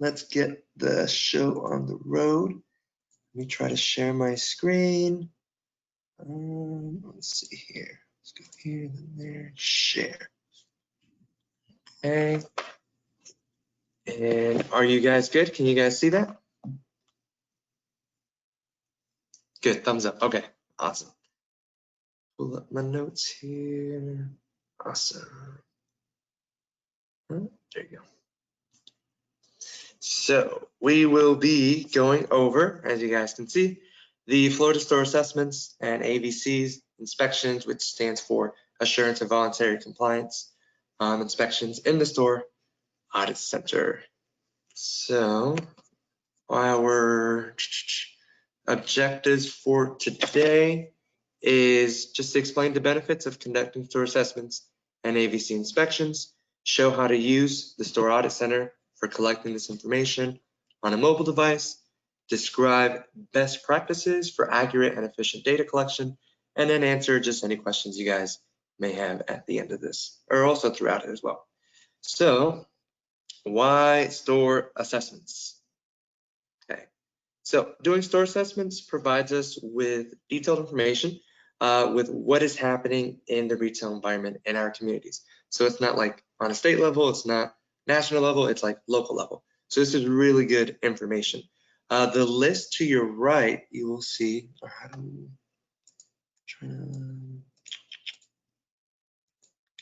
let's get the show on the road. Let me try to share my screen. Let's see here. Let's go here, then there, share. Okay. And are you guys good? Can you guys see that? Good, thumbs up. Okay, awesome. Pull up my notes here. Awesome. There you go. So we will be going over, as you guys can see, the Florida Store Assessments and AVCs inspections, which stands for Assurance of Voluntary Compliance inspections in the store audit center. So our objectives for today is just to explain the benefits of conducting store assessments and AVC inspections, show how to use the store audit center for collecting this information on a mobile device, describe best practices for accurate and efficient data collection, and then answer just any questions you guys may have at the end of this, or also throughout it as well. So, why store assessments? Okay, so doing store assessments provides us with detailed information with what is happening in the retail environment in our communities. So it's not like on a state level, it's not national level, it's like local level. So this is really good information. The list to your right, you will see, can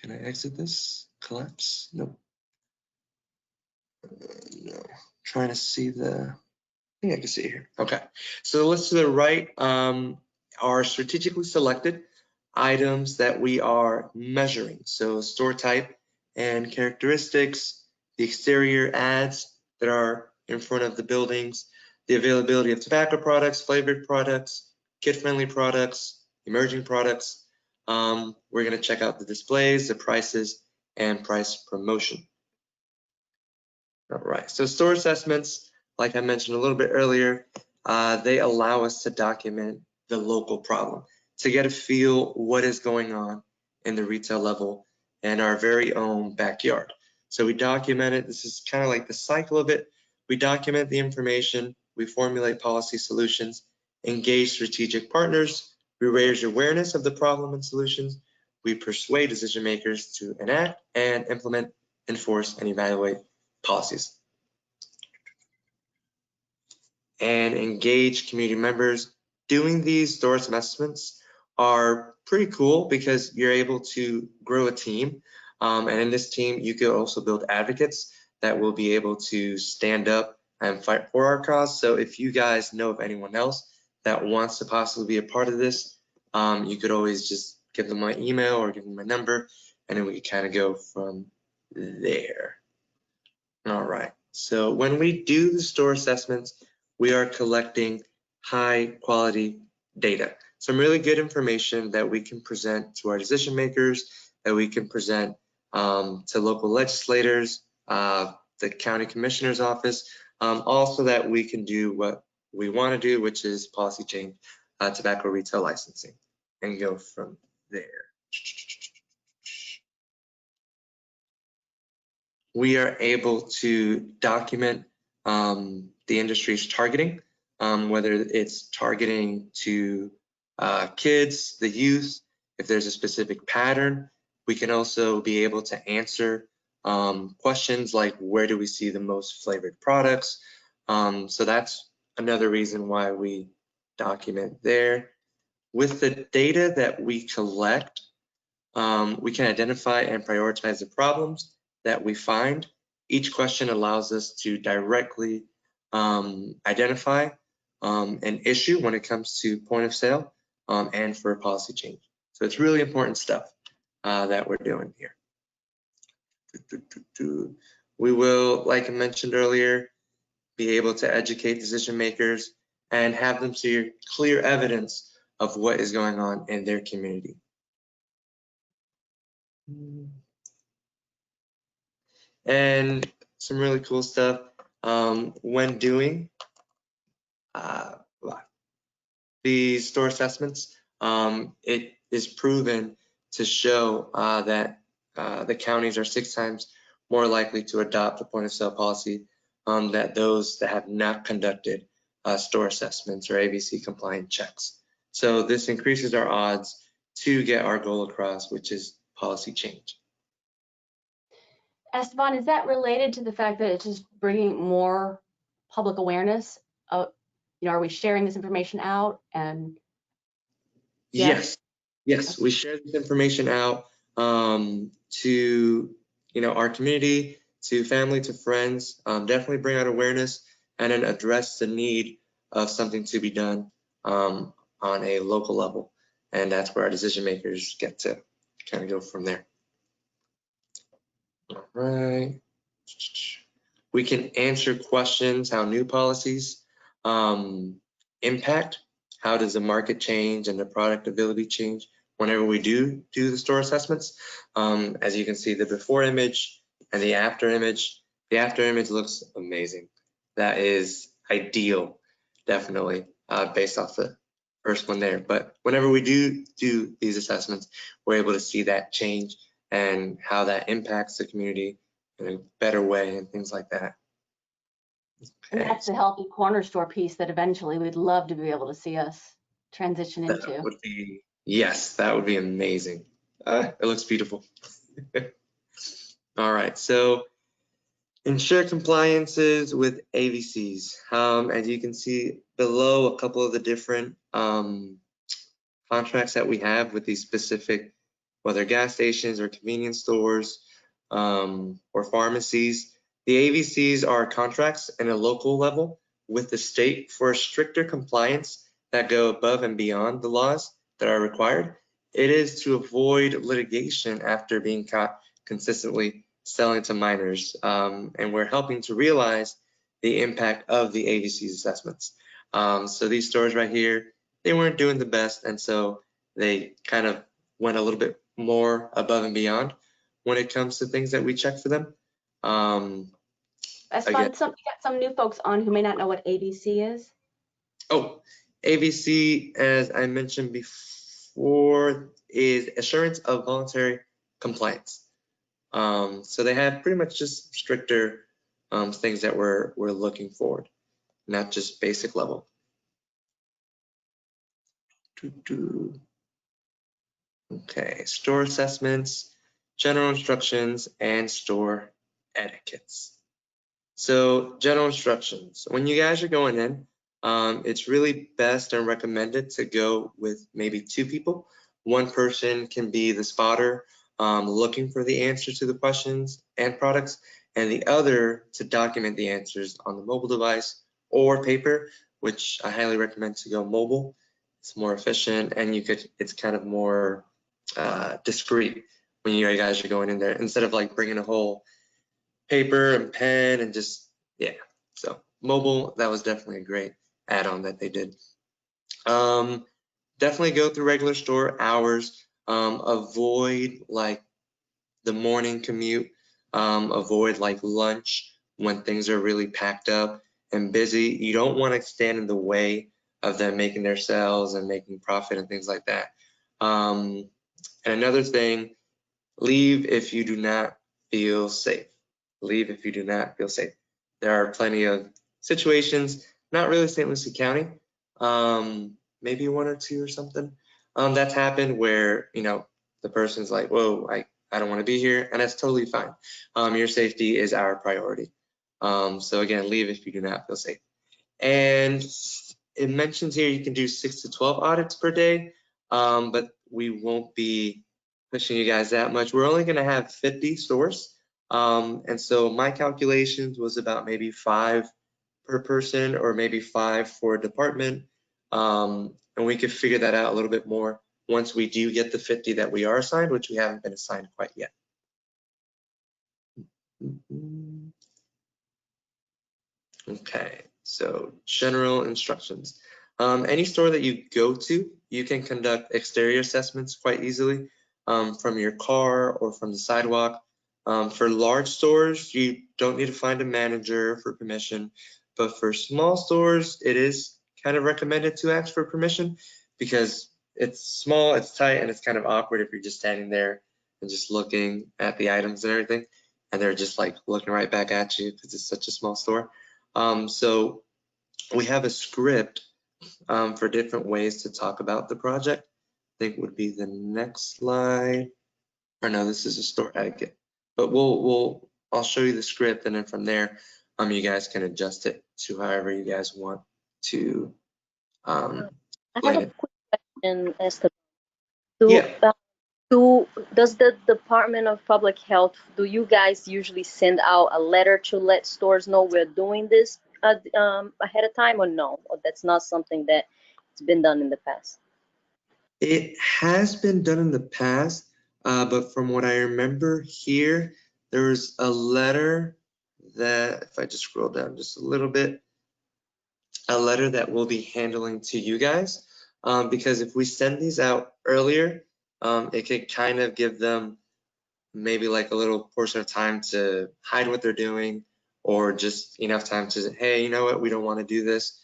I exit this? Collapse? Nope. No, trying to see the, I think I can see it here. Okay, so the list to the right are strategically selected items that we are measuring. So store type and characteristics, the exterior ads that are in front of the buildings, the availability of tobacco products, flavored products, kid-friendly products, emerging products. We're going to check out the displays, the prices, and price promotion. All right, so store assessments, like I mentioned a little bit earlier, they allow us to document the local problem, to get a feel what is going on in the retail level in our very own backyard. So we document it. This is kind of like the cycle of it. We document the information, we formulate policy solutions, engage strategic partners, we raise awareness of the problem and solutions, we persuade decision makers to enact and implement, enforce, and evaluate policies. And engage community members. Doing these store assessments are pretty cool because you're able to grow a team. And in this team, you can also build advocates that will be able to stand up and fight for our cause. So if you guys know of anyone else that wants to possibly be a part of this, you could always just give them my email or give them my number, and then we can kind of go from there. All right, so when we do the store assessments, we are collecting high quality data. Some really good information that we can present to our decision makers, that we can present to local legislators, the county commissioner's office, also that we can do what we want to do, which is policy change, tobacco retail licensing, and go from there. We are able to document the industry's targeting, whether it's targeting to kids, the youth, if there's a specific pattern. We can also be able to answer questions like, where do we see the most flavored products? So that's another reason why we document there. With the data that we collect, we can identify and prioritize the problems that we find. Each question allows us to directly identify an issue when it comes to point of sale and for policy change. So it's really important stuff that we're doing here. We will, like I mentioned earlier, be able to educate decision makers and have them see clear evidence of what is going on in their community. And some really cool stuff when doing these store assessments, it is proven to show that the counties are 6 times more likely to adopt the point of sale policy that those that have not conducted store assessments or ABC compliant checks. So this increases our odds to get our goal across, which is policy change. Esteban, is that related to the fact that it's just bringing more public awareness of, are we sharing this information out? And yes, we share this information out to our community, to family, to friends. Definitely bring out awareness and then address the need of something to be done on a local level, and that's where our decision makers get to kind of go from there. All right. We can answer questions, how new policies impact, how does the market change and the product ability change whenever we do the store assessments. As you can see, the before image and the after image. The after image looks amazing. That is ideal, definitely, based off the first one there. But whenever we do these assessments, we're able to see that change and how that impacts the community in a better way and things like that. And that's the healthy corner store piece that eventually we'd love to be able to see us transition into. That would be, yes, that would be amazing. It looks beautiful. All right, so ensure compliances with AVCs. As you can see below, a couple of the different contracts that we have with these specific, whether gas stations or convenience stores or pharmacies. The AVCs are contracts in a local level with the state for stricter compliance that go above and beyond the laws that are required. It is to avoid litigation after being caught consistently selling to minors, and we're helping to realize the impact of the AVC's assessments. So these stores right here, they weren't doing the best, and so they kind of went a little bit more above and beyond when it comes to things that we check for them. That's fun. You got some new folks on who may not know what ABC is. Oh, ABC, as I mentioned before, is assurance of voluntary compliance. So they have pretty much just stricter things that we're looking for, not just basic level. Okay, store assessments, general instructions, and store etiquettes. So general instructions, when you guys are going in, it's really best and recommended to go with maybe 2 people. One person can be the spotter looking for the answer to the questions and products, and the other to document the answers on the mobile device or paper, which I highly recommend to go mobile. It's more efficient, and it's kind of more discreet when you guys are going in there, instead of like bringing a whole paper and pen and just, yeah. So mobile, that was definitely a great add-on that they did. Definitely go through regular store hours. Avoid like the morning commute. Avoid like lunch when things are really packed up and busy. You don't want to stand in the way of them making their sales and making profit and things like that. And another thing, leave if you do not feel safe. Leave if you do not feel safe. There are plenty of situations, not really St. Lucie County, maybe 1 or 2 or something, that's happened where, the person's like, whoa, I don't want to be here, and that's totally fine. Your safety is our priority. So again, leave if you do not feel safe. And it mentions here you can do 6 to 12 audits per day, but we won't be pushing you guys that much. We're only going to have 50 stores. And so my calculations was about maybe 5 per person or maybe 5 for a department. And we could figure that out a little bit more once we do get the 50 that we are assigned, which we haven't been assigned quite yet. Okay, so general instructions. Any store that you go to, you can conduct exterior assessments quite easily from your car or from the sidewalk. For large stores, you don't need to find a manager for permission, but for small stores, it is kind of recommended to ask for permission because it's small, it's tight, and it's kind of awkward if you're just standing there and just looking at the items and everything. and they're just like looking right back at you because it's such a small store. So we have a script for different ways to talk about the project. I think would be the next slide. Or no, this is a store etiquette. But I'll show you the script, and then from there, you guys can adjust it to however you guys want to I have explain a it. quick question, Esther. Yeah. Does the Department of Public Health, do you guys usually send out a letter to let stores know we're doing this ahead of time, or no? Or that's not something that's been done in the past? It has been done in the past, but from what I remember here, there was a letter that, if I just scroll down just a little bit, a letter that we'll be handling to you guys, because if we send these out earlier, it could kind of give them maybe like a little portion of time to hide what they're doing, or just enough time to say, hey, you know what, we don't want to do this.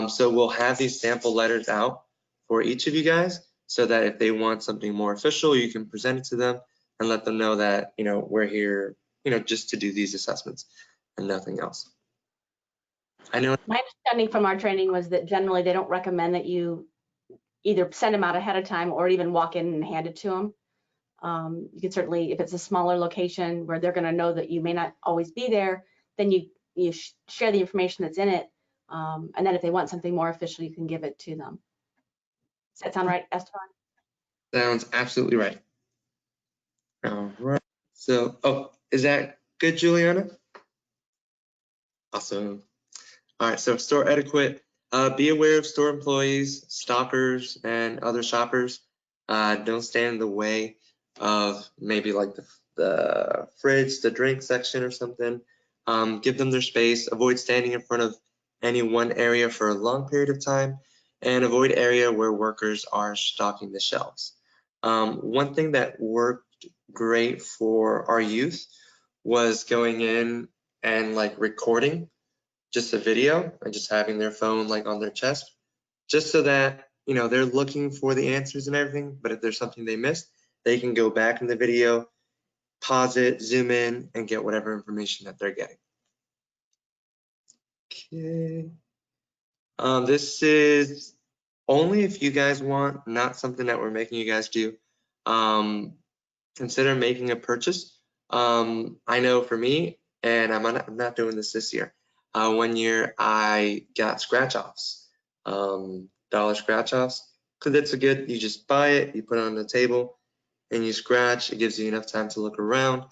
So we'll have these sample letters out for each of you guys, so that if they want something more official, you can present it to them and let them know that, we're here, just to do these assessments and nothing else. I know. My understanding from our training was that generally they don't recommend that you either send them out ahead of time or even walk in and hand it to them. You can certainly, if it's a smaller location where they're going to know that you may not always be there, then you share the information that's in it. And then if they want something more official, you can give it to them. Does that sound right, Esteban? Sounds absolutely right. All right. So, is that good, Juliana? Awesome. All right, so store etiquette. Be aware of store employees, stalkers, and other shoppers. Don't stand in the way of maybe like the fridge, the drink section or something. Give them their space. Avoid standing in front of any one area for a long period of time, and avoid area where workers are stocking the shelves. One thing that worked great for our youth was going in and like recording just a video and just having their phone like on their chest, just so that they're looking for the answers and everything, but if there's something they missed, they can go back in the video, pause it, zoom in, and get whatever information that they're getting. Okay. This is only if you guys want, not something that we're making you guys do. Consider making a purchase. I know for me, and I'm not doing this year. 1 year I got scratch offs, dollar scratch offs, because it's a good, you just buy it, you put it on the table, and you scratch. It gives you enough time to look around.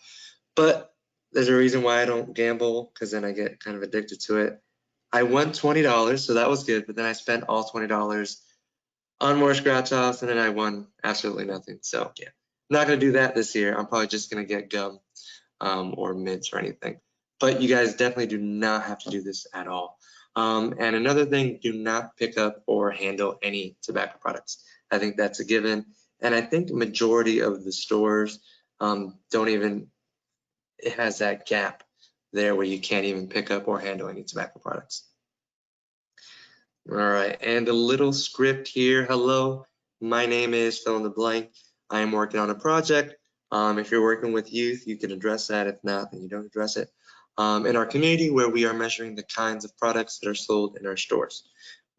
But there's a reason why I don't gamble, because then I get kind of addicted to it. I won $20, so that was good, but then I spent all $20 on more scratch offs, and then I won absolutely nothing. So yeah, I'm not gonna do that this year. I'm probably just gonna get gum or mints or anything. But you guys definitely do not have to do this at all. And another thing, do not pick up or handle any tobacco products. I think that's a given. And I think the majority of the stores don't even, it has that gap there where you can't even pick up or handle any tobacco products. All right, and a little script here. Hello, my name is fill in the blank. I am working on a project. If you're working with youth, you can address that. If not, then you don't address it. In our community, where we are measuring the kinds of products that are sold in our stores.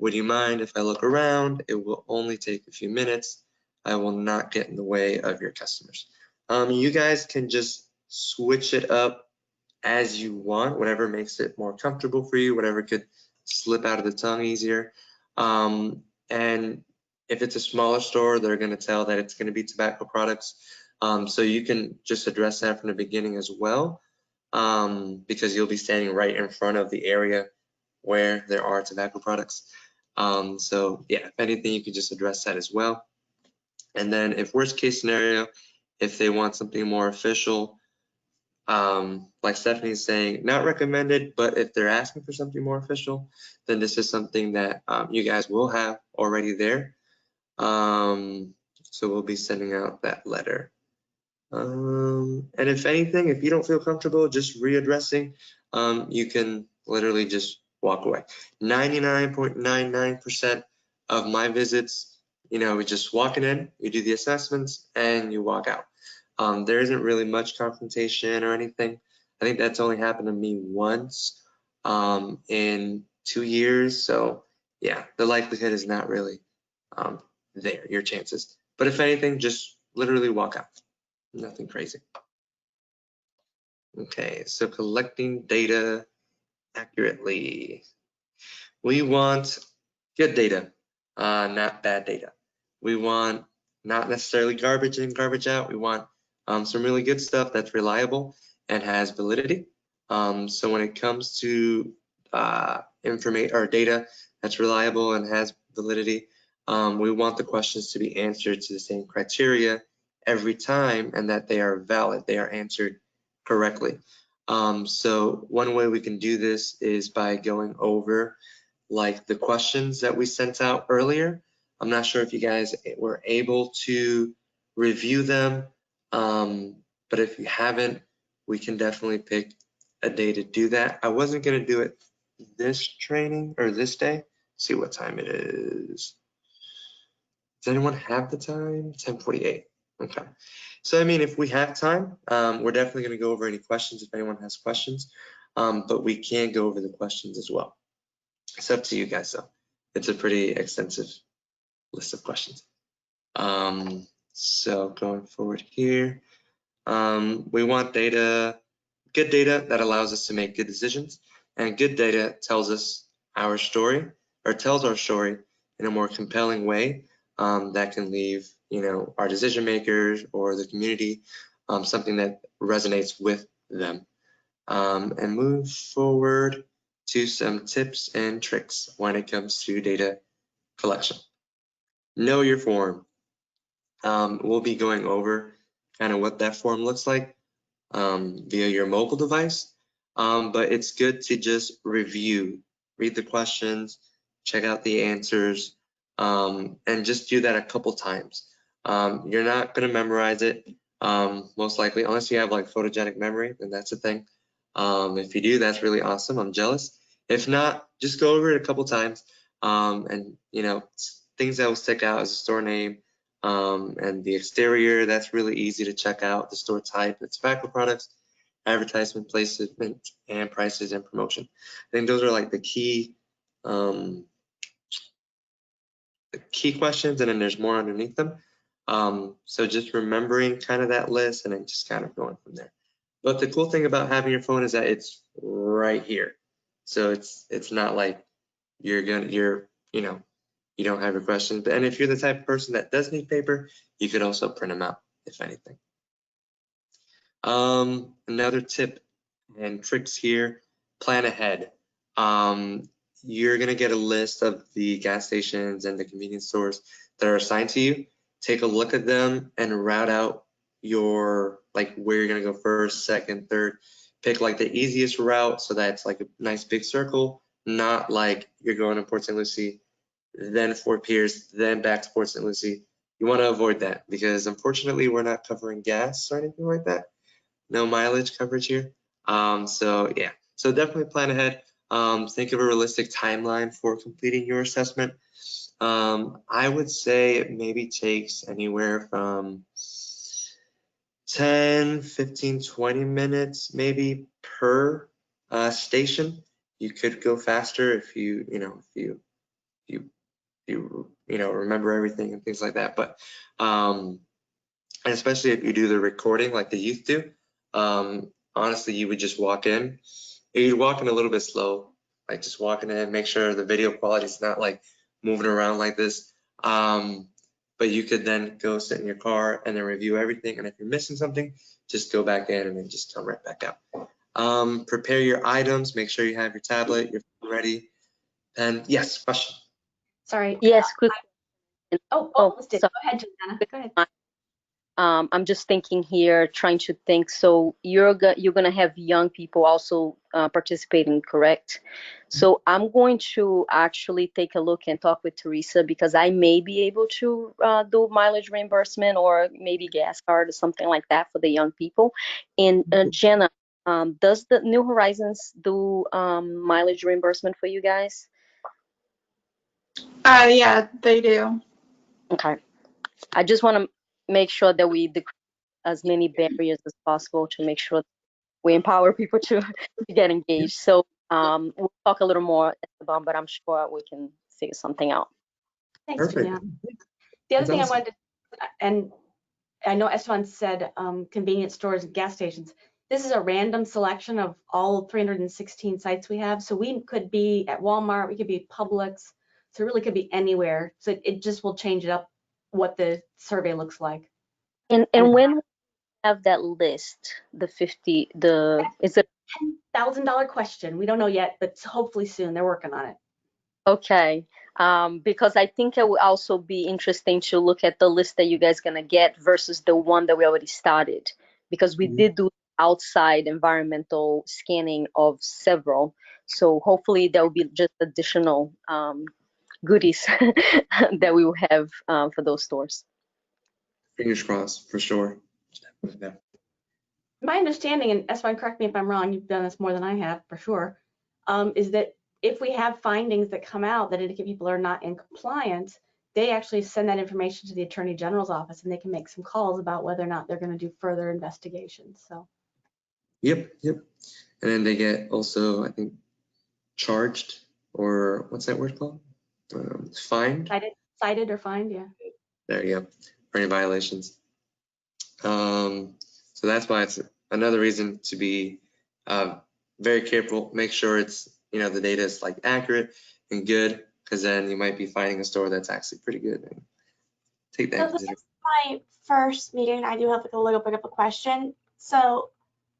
Would you mind if I look around? It will only take a few minutes. I will not get in the way of your customers. You guys can just switch it up as you want, whatever makes it more comfortable for you, whatever could slip out of the tongue easier. And if it's a smaller store, they're going to tell that it's going to be tobacco products. So you can just address that from the beginning as well, because you'll be standing right in front of the area where there are tobacco products. So yeah, if anything, you can just address that as well. And then if worst case scenario, if they want something more official, like Stephanie's saying, not recommended, but if they're asking for something more official, then this is something that you guys will have already there. So we'll be sending out that letter. And if anything, if you don't feel comfortable just readdressing, you can literally just walk away. 99.99% of my visits, we just walking in, you do the assessments, and you walk out. There isn't really much confrontation or anything. I think that's only happened to me once in 2 years. So yeah, the likelihood is not really there, your chances. But if anything, just literally walk out. Nothing crazy. Okay, so collecting data accurately. We want good data, not bad data. We want not necessarily garbage in, garbage out. We want some really good stuff that's reliable and has validity. So when it comes to information or data that's reliable and has validity, we want the questions to be answered to the same criteria every time and that they are valid, they are answered correctly. So one way we can do this is by going over like the questions that we sent out earlier. I'm not sure if you guys were able to review them, but if you haven't, we can definitely pick a day to do that. I wasn't gonna do it this training or this day. Let's see what time it is. Does anyone have the time? 10:48. Okay. So I mean, if we have time, we're definitely gonna go over any questions if anyone has questions, but we can go over the questions as well. It's up to you guys though. It's a pretty extensive list of questions. So going forward here, we want data, good data that allows us to make good decisions, and good data tells us our story or tells our story in a more compelling way that can leave, you know, our decision makers or the community something that resonates with them. And move forward to some tips and tricks when it comes to data collection. Know your form. We'll be going over kind of what that form looks like via your mobile device, but it's good to just review, read the questions, check out the answers, and just do that a couple times. You're not going to memorize it, most likely, unless you have like photogenic memory, then that's a thing. If you do, that's really awesome. I'm jealous. If not, just go over it a couple times, and you know, things that will stick out as a store name, and the exterior, that's really easy to check out. The store type, the tobacco products, advertisement, placement, and prices and promotion. I think those are like the key questions, and then there's more underneath them. So just remembering kind of that list and then just kind of going from there. But the cool thing about having your phone is that it's right here. So it's not like you know, you don't have your questions. And if you're the type of person that does need paper, you could also print them out, if anything. Another tip and tricks here, plan ahead. You're gonna get a list of the gas stations and the convenience stores that are assigned to you. Take a look at them and route out your, like where you're gonna go first, second, third. Pick like the easiest route so that it's like a nice big circle, not like you're going to Port St. Lucie, then Fort Pierce, then back to Port St. Lucie. You want to avoid that because unfortunately we're not covering gas or anything like that. No mileage coverage here. So yeah, so definitely plan ahead. Think of a realistic timeline for completing your assessment. I would say it maybe takes anywhere from 10, 15, 20 minutes maybe per station. You could go faster if you remember everything and things like that. But and especially if you do the recording like the youth do, honestly, you would just walk in. You'd walk in a little bit slow, like just walking in, make sure the video quality is not like moving around like this. But you could then go sit in your car and then review everything. And if you're missing something, just go back in and then just come right back out. Prepare your items, make sure you have your tablet, your phone ready. And yes, question. Sorry. Yes, quick. Almost did. Sorry. Go ahead, Juliana. Go ahead. I'm just thinking here, trying to think. So you're gonna have young people also participating, correct? So I'm going to actually take a look and talk with Teresa because I may be able to do mileage reimbursement or maybe gas card or something like that for the young people. And Jenna, does the New Horizons do mileage reimbursement for you guys? Yeah, they do. Okay. I just want to make sure that we decrease as many barriers as possible to make sure we empower people to get engaged. So we'll talk a little more, Esteban, but I'm sure we can figure something out. Thanks, Perfect. Juliana. The other That's thing awesome. I wanted to, and I know Esteban said convenience stores and gas stations. This is a random selection of all 316 sites we have. So we could be at Walmart, we could be Publix, so it really could be anywhere. So it just will change it up what the survey looks like. And when we have that list, the 50, is it $10,000 question. We don't know yet, but hopefully soon. They're working on it. okay? Because I think it would also be interesting to look at the list that you guys gonna get versus the one that we already started, because we did do outside environmental scanning of several. So hopefully there will be just additional goodies that we will have for those stores. Fingers crossed, for sure. Yeah. My understanding, and Esteban, correct me if I'm wrong, you've done this more than I have for sure, is that if we have findings that come out that indicate people are not in compliance, they actually send that information to the Attorney General's office and they can make some calls about whether or not they're going to do further investigations. So. Yep. And then they get also, I think, charged, or what's that word called? Fined. Cited or fined, yeah. There you go, for any violations. So that's why it's another reason to be very careful. Make sure it's, the data is like accurate and good, because then you might be finding a store that's actually pretty good. And take that. So this is my first meeting. I do have like a little bit of a question. So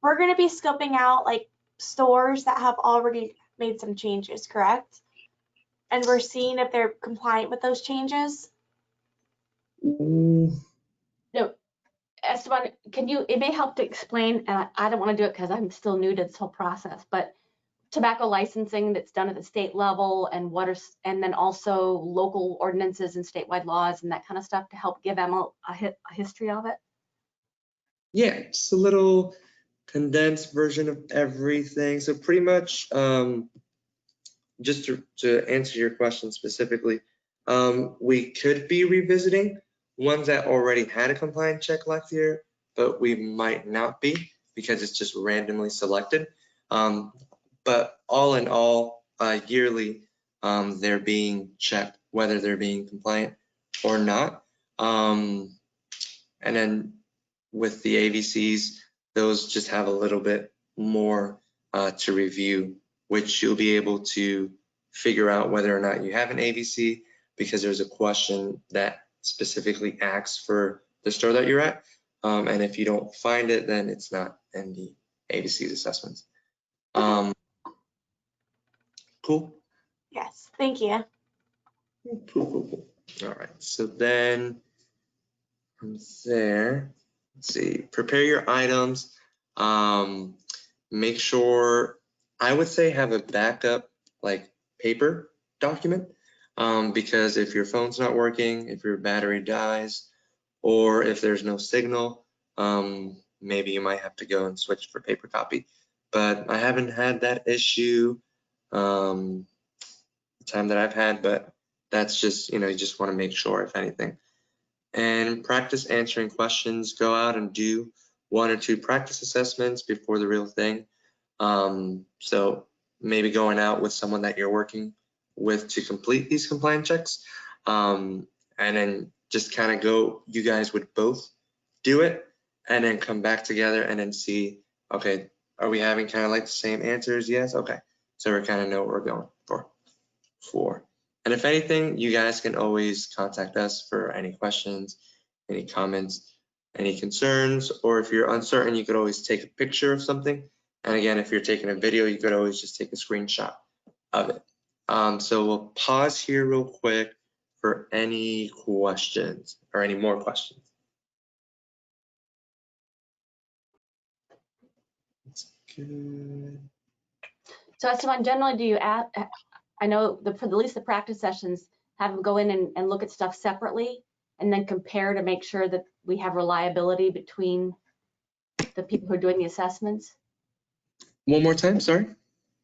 we're going to be scoping out like stores that have already made some changes, correct? And we're seeing if they're compliant with those changes. Ooh. No, Esteban, it may help to explain, and I don't want to do it because I'm still new to this whole process, but tobacco licensing that's done at the state level and and then also local ordinances and statewide laws and that kind of stuff to help give them a history of it. Yeah, just a little condensed version of everything. So pretty much, just to answer your question specifically, we could be revisiting ones that already had a compliance check last year, but we might not be because it's just randomly selected. But all in all, yearly, they're being checked whether they're being compliant or not. And then with the AVCs, those just have a little bit more to review, which you'll be able to figure out whether or not you have an AVC, because there's a question that specifically asks for the store that you're at. And if you don't find it, then it's not in the AVC's assessments. Cool. Yes, thank you. Cool. All right, so then from there, let's see, prepare your items. Make sure, I would say, have a backup like paper document, because if your phone's not working, if your battery dies, or if there's no signal, maybe you might have to go and switch for paper copy. But I haven't had that issue the time that I've had, but that's just, you just want to make sure, if anything. And practice answering questions. Go out and do 1 or 2 practice assessments before the real thing. So maybe going out with someone that you're working with to complete these compliance checks, and then just kind of go, you guys would both do it and then come back together and then see, okay, are we having kind of like the same answers? Yes, okay. So we kind of know what we're going for. And if anything, you guys can always contact us for any questions, any comments, any concerns, or if you're uncertain, you could always take a picture of something. And again, if you're taking a video, you could always just take a screenshot of it. So we'll pause here real quick for any questions or any more questions. That's good. So Esteban, generally, do you add, I know for at least the practice sessions, have them go in and look at stuff separately and then compare to make sure that we have reliability between the people who are doing the assessments? One more time, sorry.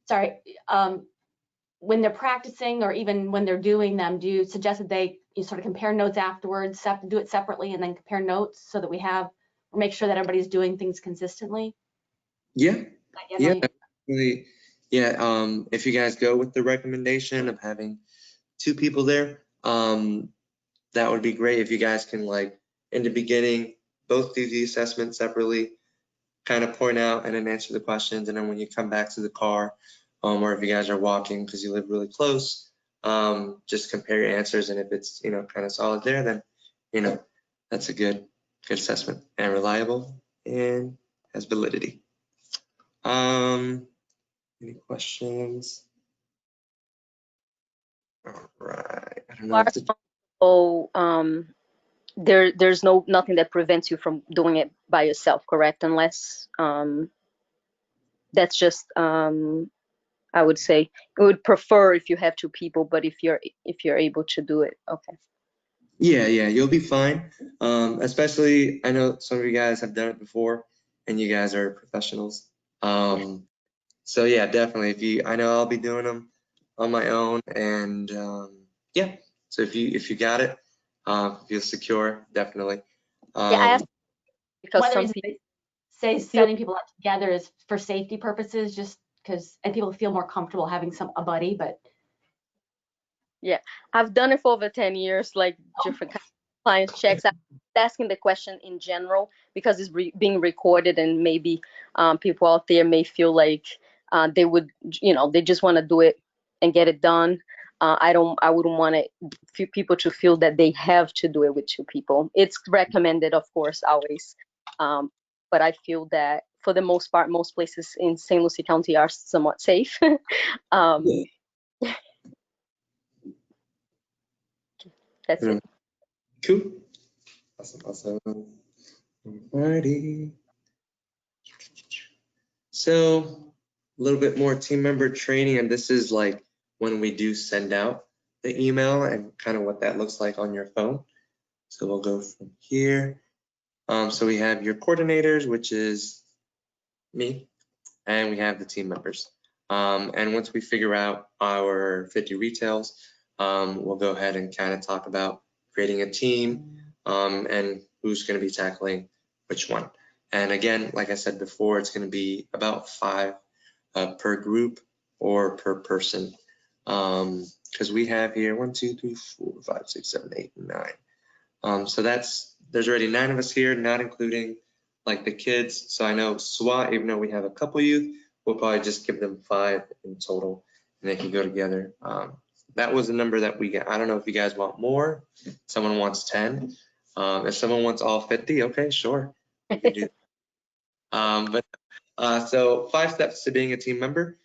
Sorry, when they're practicing or even when they're doing them, do you suggest that you sort of compare notes afterwards, do it separately and then compare notes so that we have, or make sure that everybody's doing things consistently? Yeah, Not yet, yeah, no, you- really, yeah. If you guys go with the recommendation of having 2 people there, that would be great. If you guys can, like, in the beginning, both do the assessment separately, kind of point out and then answer the questions, and then when you come back to the car, or if you guys are walking because you live really close, just compare your answers, and if it's, you know, kind of solid there, then, you know, that's a good assessment and reliable and has validity. Any questions? All right. I don't know if the, So there's nothing that prevents you from doing it by yourself, correct? Unless that's just I would say I would prefer if you have 2 people, but if you're able to do it, okay. yeah, you'll be fine. Especially, I know some of you guys have done it before, and you guys are professionals. So yeah, definitely. I know I'll be doing them on my own, and yeah. So if you got it, feel secure, definitely. Yeah, I asked because One of the some reasons people they say sending people out together is for safety purposes, just because, and people feel more comfortable having a buddy, but I've done it for over 10 years, like different kind of clients checks. I'm asking the question in general because it's being recorded, and maybe people out there may feel like they would, they just want to do it and get it done. I wouldn't want people to feel that they have to do it with 2 people. It's recommended, of course, always. But I feel that for the most part, most places in St. Lucie County are somewhat safe. Yeah. That's it. Cool. Awesome. Alrighty. So a little bit more team member training, and this is like when we do send out the email and kind of what that looks like on your phone. So we'll go from here. So we have your coordinators, which is me, and we have the team members. And once we figure out our 50 retails, we'll go ahead and kind of talk about creating a team and who's going to be tackling which one. And again, like I said before, it's going to be about 5 per group or per person. Because we have here 1, 2, 3, 4, 5, 6, 7, 8, 9. So there's already 9 of us here, not including like the kids. So I know SWAT, even though we have a couple youth, we'll probably just give them 5 in total, and they can go together. That was the number that we get. I don't know if you guys want more. Someone wants 10. If someone wants all 50, okay, sure. We can do. So 5 steps to being a team member.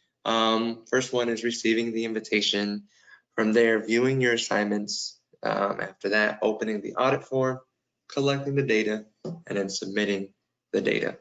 First one is receiving the invitation. From there, viewing your assignments. After that, opening the audit form, collecting the data, and then submitting the data.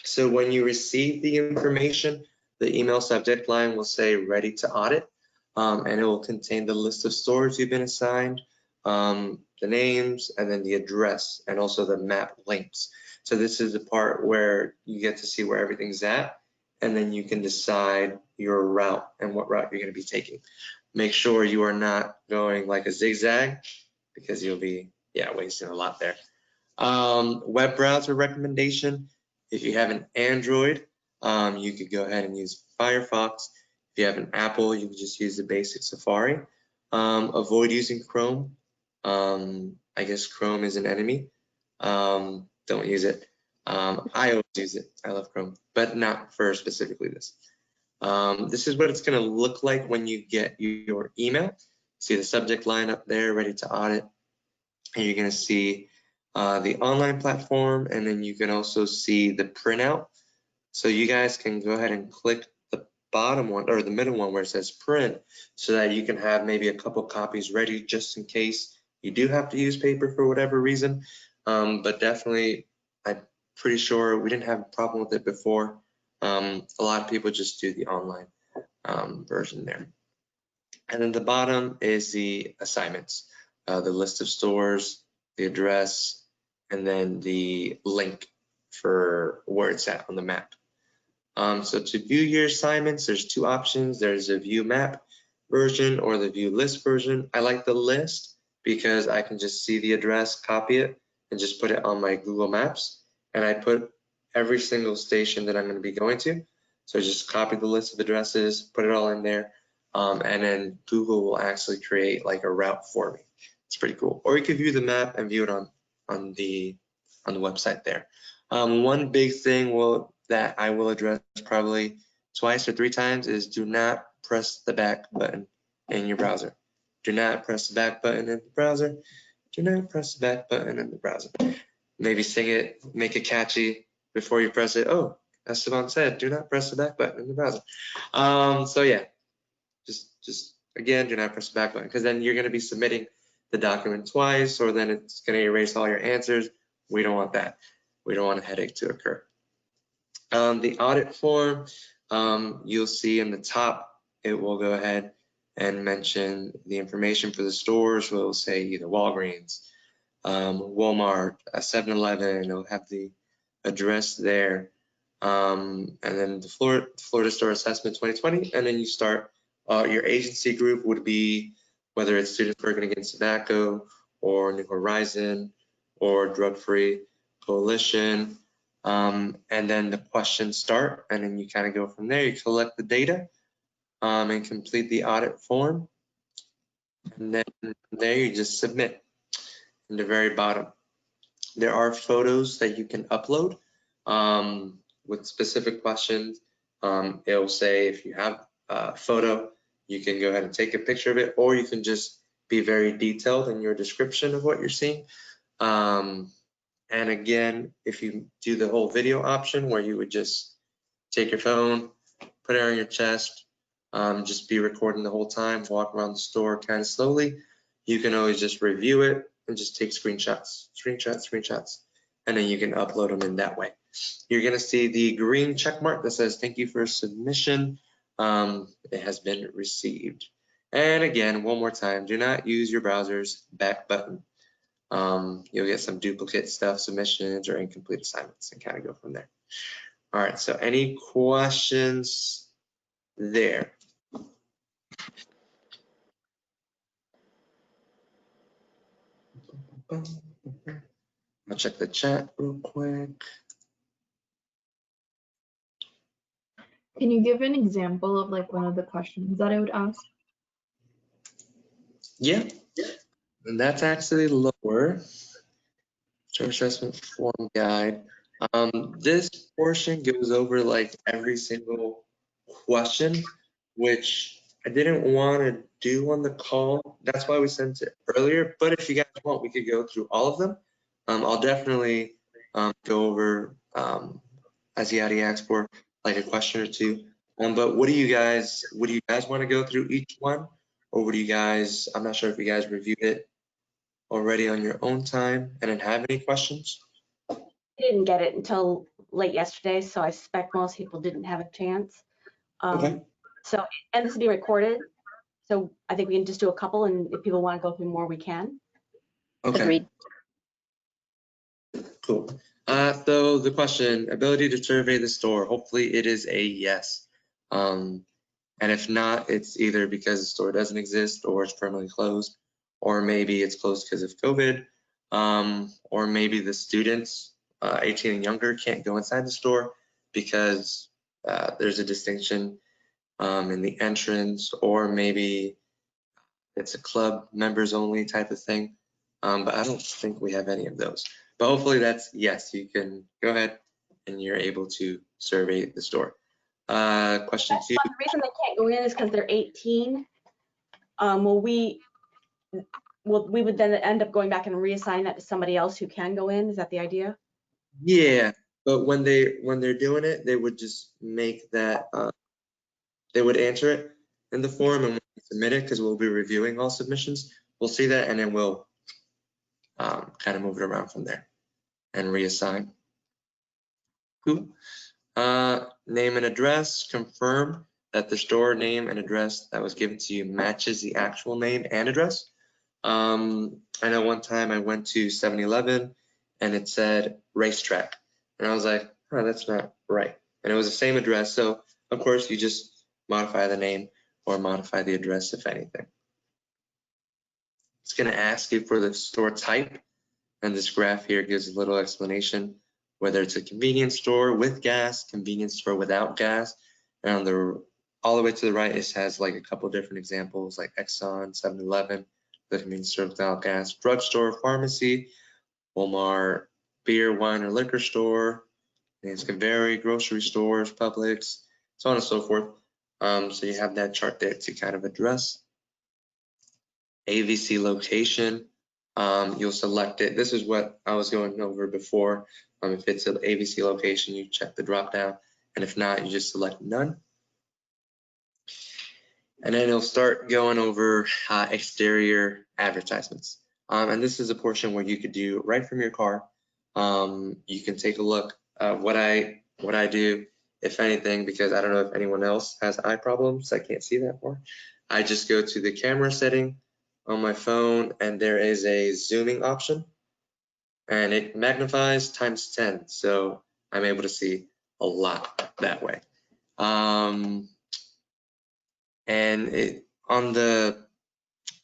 So when you receive the information, the email subject line will say ready to audit, and it will contain the list of stores you've been assigned, the names, and then the address, and also the map links. So this is the part where you get to see where everything's at, and then you can decide your route and what route you're going to be taking. Make sure you are not going like a zigzag, because you'll be wasting a lot there. Web browser recommendation. If you have an Android, you could go ahead and use Firefox. If you have an Apple, you can just use the basic Safari. Avoid using Chrome. I guess Chrome is an enemy. Don't use it. I always use it. I love Chrome, but not for specifically this. This is what it's going to look like when you get your email. See the subject line up there, ready to audit. And you're going to see the online platform, and then you can also see the printout. So you guys can go ahead and click the bottom one or the middle one where it says print, so that you can have maybe a couple copies ready just in case you do have to use paper for whatever reason. But definitely, I'm pretty sure we didn't have a problem with it before. A lot of people just do the online version there. And then the bottom is the assignments, the list of stores, the address, and then the link for where it's at on the map. So to view your assignments, there's 2 options. There's a view map version or the view list version. I like the list because I can just see the address, copy it, and just put it on my Google Maps. And I put every single station that I'm going to be going to. So just copy the list of addresses, put it all in there, and then Google will actually create like a route for me. It's pretty cool. Or you can view the map and view it on the website there. One big thing that I will address probably twice or 3 times is do not press the back button in your browser. Do not press the back button in the browser. Do not press the back button in the browser. Maybe sing it, make it catchy before you press it. Oh, as Siobhan said, do not press the back button in the browser. So yeah, just again, do not press the back button, because then you're going to be submitting the document twice, or then it's going to erase all your answers. We don't want that. We don't want a headache to occur. The audit form, you'll see in the top, it will go ahead and mention the information for the stores. We'll say either Walgreens, Walmart, 7-Eleven. It'll have the address there. And then the Florida Store Assessment 2020, and then you start. Your agency group would be whether it's Students Working Against Tobacco or New Horizon or Drug Free Coalition. And then the questions start, and then you kind of go from there. You collect the data and complete the audit form. And then from there you just submit. In the very bottom, there are photos that you can upload with specific questions. It will say if you have a photo, you can go ahead and take a picture of it, or you can just be very detailed in your description of what you're seeing. And again, if you do the whole video option where you would just take your phone, put it on your chest, just be recording the whole time, walk around the store kind of slowly, you can always just review it and just take screenshots, and then you can upload them in that way. You're gonna see the green check mark that says thank you for submission. It has been received. And again, one more time, do not use your browser's back button. You'll get some duplicate stuff, submissions or incomplete assignments, and kind of go from there. All right, so any questions there? I'll check the chat real quick. Can you give an example of like one of the questions that I would ask? Yeah, and that's actually lower. Store assessment form guide. This portion goes over like every single question, which I didn't want to do on the call. That's why we sent it earlier. But if you guys want, we could go through all of them. I'll definitely go over as he already asked for like a question or two. But what do you guys want to go through each one, or would you guys? I'm not sure if you guys reviewed it already on your own time and didn't have any questions. I didn't get it until late yesterday, so I suspect most people didn't have a chance. Okay. So, and this will be recorded, so I think we can just do a couple, and if people want to go through more, we can. Okay. Agreed. Cool. So the question, ability to survey the store, hopefully it is a yes. And if not, it's either because the store doesn't exist or it's permanently closed, or maybe it's closed because of COVID, or maybe the students 18 and younger can't go inside the store because there's a distinction in the entrance, or maybe it's a club members only type of thing. But I don't think we have any of those. But hopefully that's yes, you can go ahead and you're able to survey the store. Question 2. The reason they can't go in is because they're 18. We would then end up going back and reassign that to somebody else who can go in. Is that the idea? Yeah, but when they're doing it, they would just make that they would answer it in the form and submit it, because we'll be reviewing all submissions. We'll see that, and then we'll kind of move it around from there and reassign. Cool. Name and address, confirm that the store name and address that was given to you matches the actual name and address. I know one time I went to 7-Eleven and it said racetrack, and I was like, oh, that's not right. And it was the same address, so of course you just modify the name or modify the address if anything. It's going to ask you for the store type, and this graph here gives a little explanation whether it's a convenience store with gas, convenience store without gas. And on the all the way to the right, it has like a couple different examples like Exxon, 7-Eleven, the convenience store without gas, drugstore, pharmacy, Walmart, beer, wine, or liquor store. Names can vary, grocery stores, Publix, so on and so forth. So you have that chart there to kind of address. AVC location, you'll select it. This is what I was going over before. If it's an AVC location, you check the drop down, and if not, you just select none. And then it'll start going over exterior advertisements. And this is a portion where you could do right from your car. You can take a look at what I do, if anything, because I don't know if anyone else has eye problems. I can't see that far. I just go to the camera setting on my phone, and there is a zooming option, and it magnifies times 10. So I'm able to see a lot that way. And on the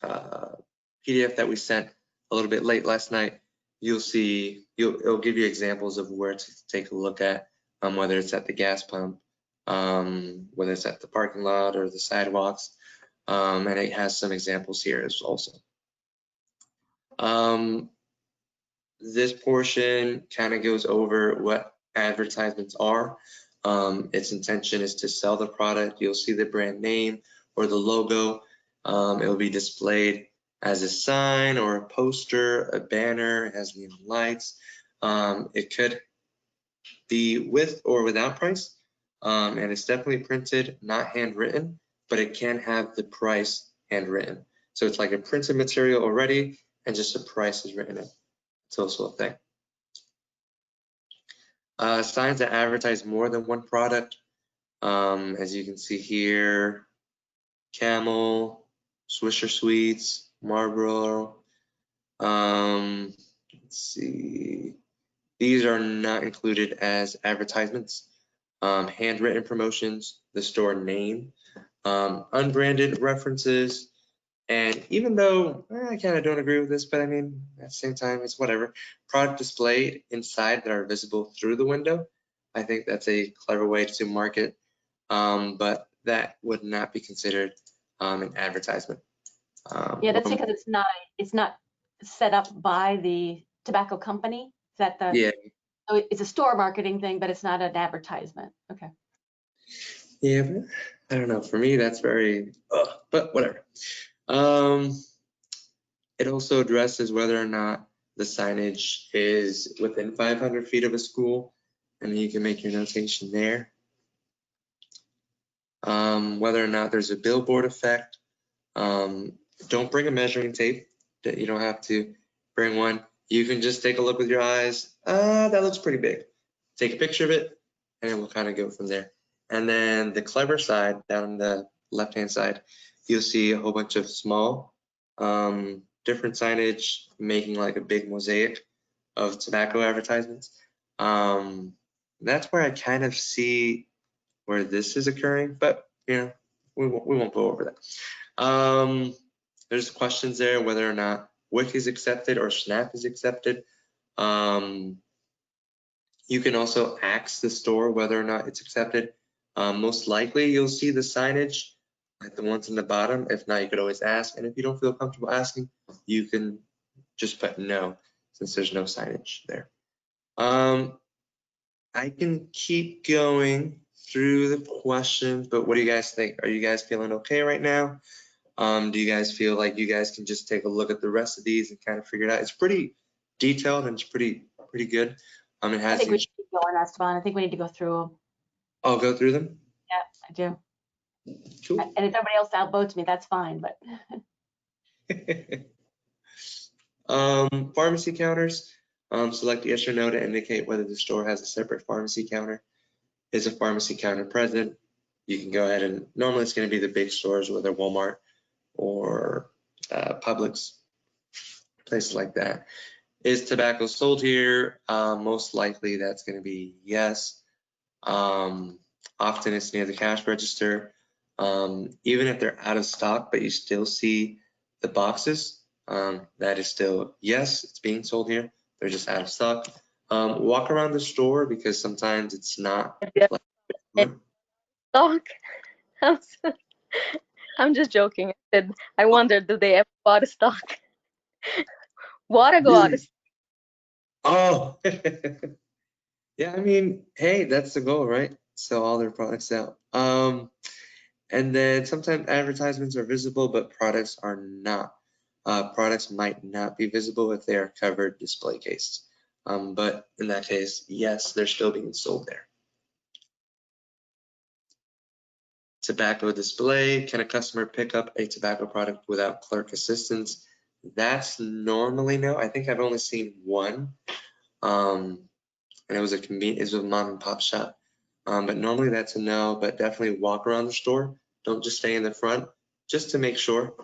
PDF that we sent a little bit late last night, you'll see, it'll give you examples of where to take a look at, whether it's at the gas pump, whether it's at the parking lot or the sidewalks, and it has some examples here as also. This portion kind of goes over what advertisements are. Its intention is to sell the product. You'll see the brand name or the logo. It will be displayed as a sign or a poster, a banner. It has neon lights. It could be with or without price, and it's definitely printed, not handwritten, but it can have the price handwritten. So it's like a printed material already, and just the price is written in. It's also a thing. Signs that advertise more than one product. As you can see here, Camel, Swisher Sweets, Marlboro. Let's see. These are not included as advertisements. Handwritten promotions, the store name, unbranded references, and even though I kind of don't agree with this, but I mean, at the same time, it's whatever. Product displayed inside that are visible through the window. I think that's a clever way to market, but that would not be considered an advertisement. Yeah, that's because it's not set up by the tobacco company. Is that the? Yeah. So it's a store marketing thing, but it's not an advertisement. Okay. Yeah, but I don't know. For me, that's very, but whatever. It also addresses whether or not the signage is within 500 feet of a school, and you can make your notation there. Whether or not there's a billboard effect. Don't bring a measuring tape. You don't have to bring one. You can just take a look with your eyes. That looks pretty big. Take a picture of it, and we'll kind of go from there. And then the clever side, down on the left-hand side, you'll see a whole bunch of small, different signage making like a big mosaic of tobacco advertisements. That's where I kind of see where this is occurring, but you know, we won't go over that. There's questions there whether or not WIC is accepted or SNAP is accepted. You can also ask the store whether or not it's accepted. Most likely you'll see the signage like the ones in the bottom. If not, you could always ask. And if you don't feel comfortable asking, you can just put no, since there's no signage there. I can keep going through the questions, but what do you guys think? Are you guys feeling okay right now? Do you guys feel like you guys can just take a look at the rest of these and kind of figure it out? It's pretty detailed and it's pretty good. It has. I think we should keep going, Esteban. I think we need to go through them. I'll go through them. Yeah, I do. Cool. And if everybody else outvotes me, that's fine. But pharmacy counters. Select yes or no to indicate whether the store has a separate pharmacy counter. Is a pharmacy counter present? You can go ahead and normally it's going to be the big stores, whether Walmart or Publix, places like that. Is tobacco sold here? Most likely that's going to be yes. Often it's near the cash register. Even if they're out of stock, but you still see the boxes, that is still yes, it's being sold here. They're just out of stock. Walk around the store because sometimes it's not. Yeah. Like, Stock. I'm just joking. I wondered, do they ever go out of stock? Water go out of stock. oh, yeah. I mean, hey, that's the goal, right? Sell all their products out. And then sometimes advertisements are visible, but products are not. Products might not be visible if they are covered display case. But in that case, yes, they're still being sold there. Tobacco display. Can a customer pick up a tobacco product without clerk assistance? That's normally no. I think I've only seen one. And it was a mom and pop shop. But normally that's a no, but definitely walk around the store. Don't just stay in the front, just to make sure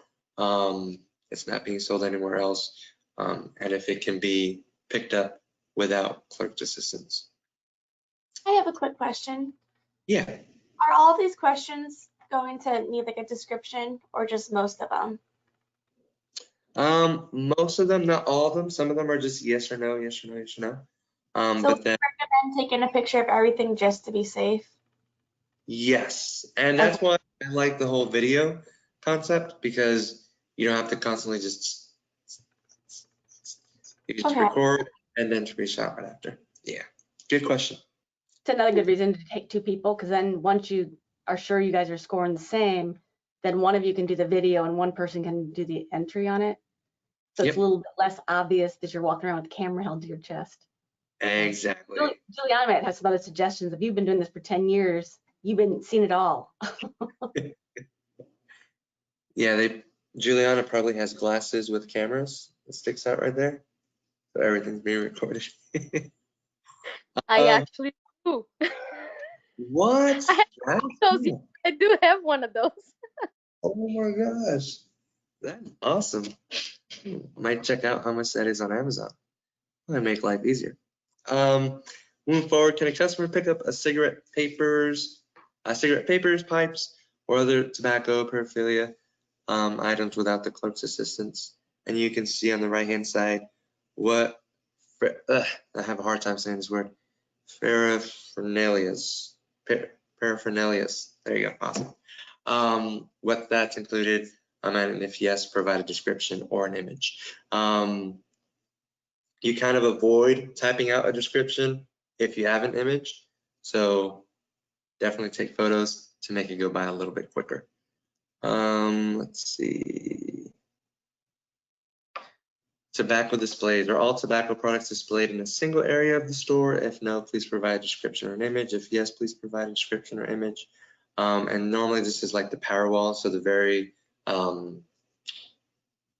it's not being sold anywhere else. And if it can be picked up without clerk's assistance. I have a quick question. Yeah. Are all these questions going to need like a description or just most of them? Most of them, not all of them. Some of them are just yes or no, yes or no, yes or no. So But then recommend taking a picture of everything just to be safe. yes, and that's why I like the whole video concept, because you don't have to constantly just you just Okay. record and then screenshot right after. Yeah, good question. It's another good reason to take two people, because then once you are sure you guys are scoring the same, then one of you can do the video and one person can do the entry on it. So it's Yep. a little bit less obvious that you're walking around with the camera held to your chest. Exactly. Juliana might have some other suggestions. If you've been doing this for 10 years, you've been seen it all. Yeah, Juliana probably has glasses with cameras that sticks out right there, so everything's being recorded. I actually do. What? I have That's those. cool. I do have one of those. Oh my gosh, that's awesome. Might check out how much that is on Amazon. Might make life easier. Moving forward, can a customer pick up cigarette papers, pipes, or other tobacco paraphernalia items without the clerk's assistance? And you can see on the right-hand side what I have a hard time saying this word. Paraphernalias. Paraphernalias. There you go. Awesome. What that's included, and if yes, provide a description or an image. You kind of avoid typing out a description if you have an image. So definitely take photos to make it go by a little bit quicker. Let's see. Tobacco displays. Are all tobacco products displayed in a single area of the store? If no, please provide a description or an image. If yes, please provide a description or image. And normally this is like the power wall, so the very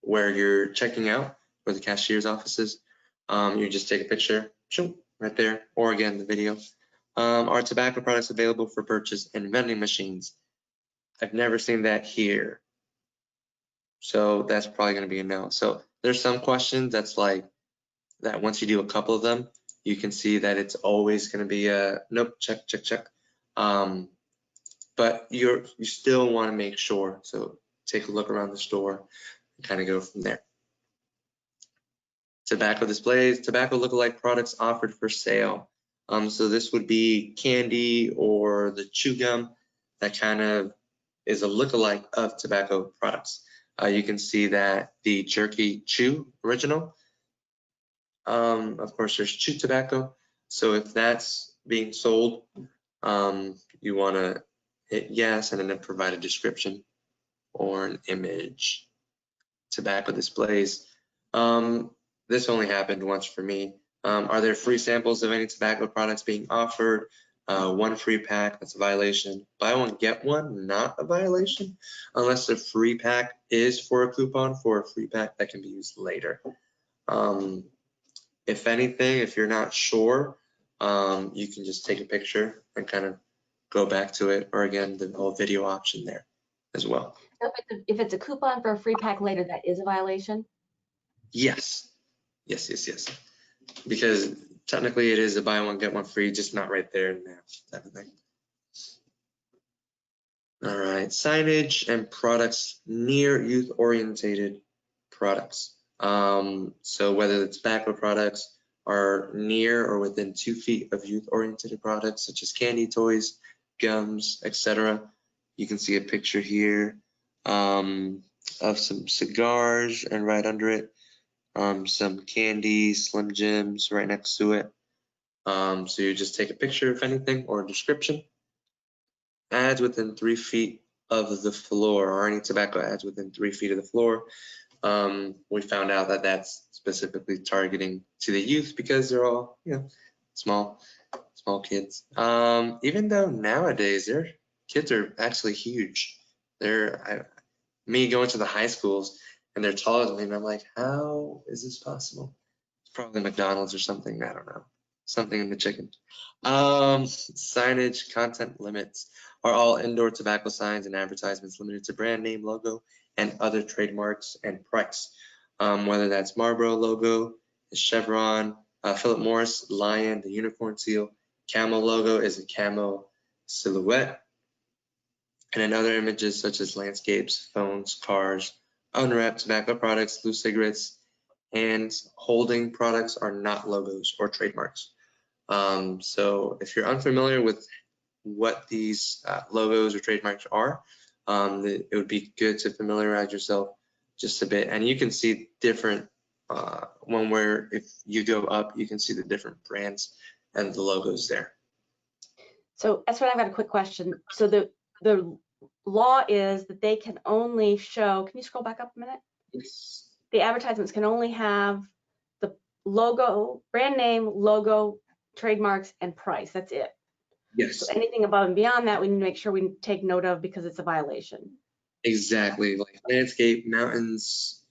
where you're checking out, where the cashier's office is. You just take a picture, right there, or again, the video. Are tobacco products available for purchase in vending machines? I've never seen that here. So that's probably gonna be a no. So there's some questions that's like, that once you do a couple of them, you can see that it's always gonna be a, nope, check, check, check. But you still wanna make sure, so take a look around the store and kind of go from there. Tobacco displays, tobacco lookalike products offered for sale. So this would be candy or the chew gum that kind of is a lookalike of tobacco products. You can see that the Jerky Chew original, of course there's chew tobacco. So if that's being sold, you want to hit yes and then provide a description or an image. Tobacco displays. This only happened once for me. Are there free samples of any tobacco products being offered? One free pack, that's a violation. Buy one, get one, not a violation, unless the free pack is for a coupon for a free pack that can be used later. If anything, if you're not sure, you can just take a picture and kind of go back to it, or again, the whole video option there as well. So if it's a coupon for a free pack later, that is a violation? Yes. Yes, yes, yes. Because technically it is a buy one, get one free, just not right there and there type of thing. All right, signage and products near youth-orientated products. So whether it's tobacco products are near or within 2 feet of youth-oriented products such as candy, toys, gums, etc. You can see a picture here of some cigars, and right under it, some candy, Slim Jims right next to it. So you just take a picture if anything or a description. Ads within 3 feet of the floor, or any tobacco ads within 3 feet of the floor. We found out that that's specifically targeting to the youth because they're all, small kids. Even though nowadays their kids are actually huge. Me going to the high schools and they're taller than me, and I'm like, how is this possible? It's probably McDonald's or something. I don't know. Something in the chicken. Signage content limits are all indoor tobacco signs and advertisements limited to brand name, logo, and other trademarks and price. Whether that's Marlboro logo, the Chevron, Philip Morris lion, the unicorn seal, camel logo is a camel silhouette, and in other images such as landscapes, phones, cars, unwrapped tobacco products, loose cigarettes, and holding products are not logos or trademarks. So if you're unfamiliar with what these logos or trademarks are, it would be good to familiarize yourself just a bit. And you can see different, if you go up, you can see the different brands and the logos there. So that's what I've got a quick question. So the law is that they can only show, can you scroll back up a minute? Yes. The advertisements can only have the logo, brand name, logo, trademarks, and price. That's it. Yes. So anything above and beyond that, we need to make sure we take note of because it's a violation. Exactly. Like landscape, mountains,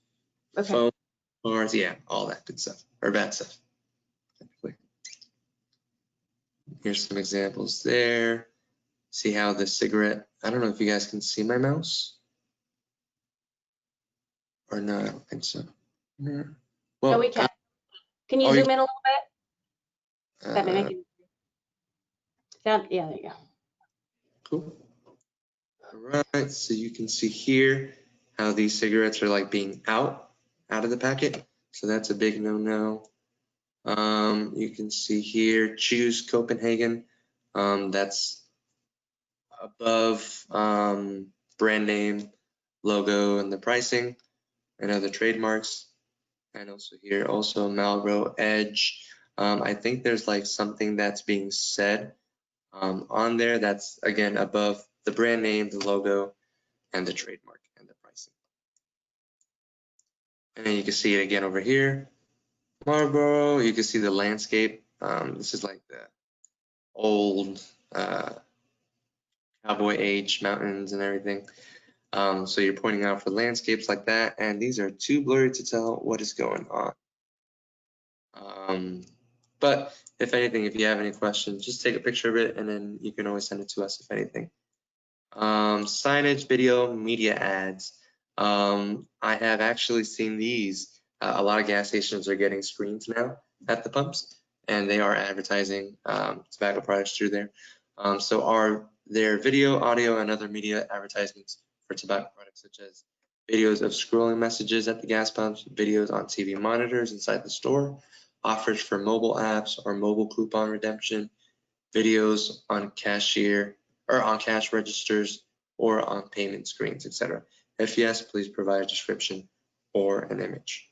Okay. phone, cars, yeah, all that good stuff, or bad stuff. Here's some examples there. See how the cigarette, I don't know if you guys can see my mouse or not. I don't think so. No. Well, No, we can. Can you zoom in a little bit? That may make it down. Yeah, there you go. Cool. All right, so you can see here how these cigarettes are like being out of the packet. So that's a big no-no. You can see here, choose Copenhagen. That's above brand name, logo, and the pricing, and other trademarks. And also here, also Marlboro Edge. I think there's like something that's being said on there that's again above the brand name, the logo, and the trademark and the pricing. And then you can see it again over here. Marlboro, you can see the landscape. This is like the old cowboy age mountains and everything. So you're pointing out for landscapes like that, and these are too blurry to tell what is going on. But if anything, if you have any questions, just take a picture of it and then you can always send it to us if anything. Signage, video, media ads. I have actually seen these. A lot of gas stations are getting screens now at the pumps, and they are advertising tobacco products through there. So are there video, audio, and other media advertisements for tobacco products, such as videos of scrolling messages at the gas pumps, videos on TV monitors inside the store, offers for mobile apps or mobile coupon redemption, videos on cashier or on cash registers or on payment screens, etc. If yes, please provide a description or an image.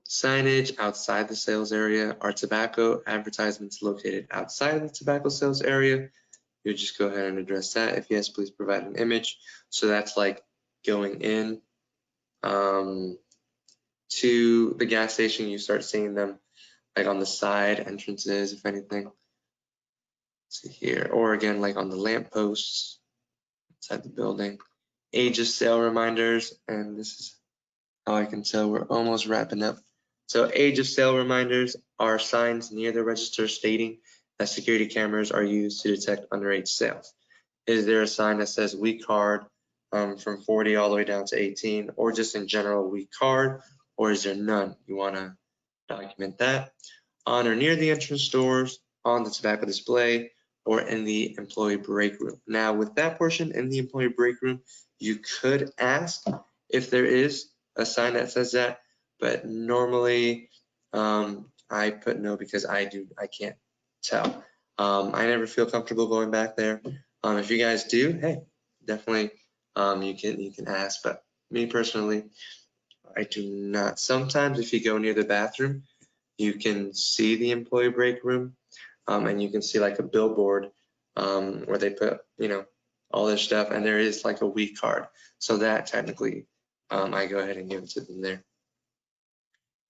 Signage outside the sales area. Are tobacco advertisements located outside the tobacco sales area? You just go ahead and address that. If yes, please provide an image. So that's like going in to the gas station. You start seeing them like on the side entrances, if anything. Let's see here, or again, like on the lamp posts inside the building. Age of sale reminders, and this is how I can tell we're almost wrapping up. So age of sale reminders are signs near the register stating that security cameras are used to detect underage sales. Is there a sign that says weak card from 40 all the way down to 18, or just in general weak card, or is there none? You want to document that. On or near the entrance doors, on the tobacco display, or in the employee break room. Now with that portion in the employee break room, you could ask if there is a sign that says that, but normally I put no because I can't tell. I never feel comfortable going back there. If you guys do, hey, definitely you can ask, but me personally, I do not. Sometimes if you go near the bathroom, you can see the employee break room, and you can see like a billboard where they put, all their stuff, and there is like a week card. So that technically, I go ahead and give it to them there.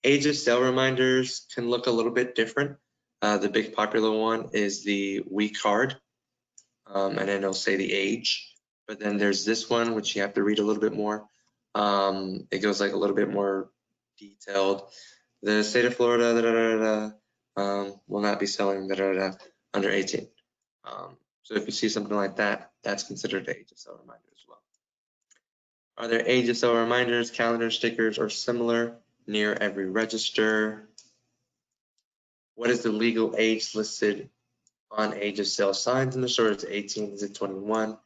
Age of sale reminders can look a little bit different. The big popular one is the week card, and then it'll say the age. But then there's this one, which you have to read a little bit more. It goes like a little bit more detailed. The state of Florida will not be selling under 18. So if you see something like that, that's considered an age of sale reminder as well. Are there age of sale reminders, calendar stickers, or similar near every register? What is the legal age listed on age of sale signs in the store? Is it 18? Is it 21?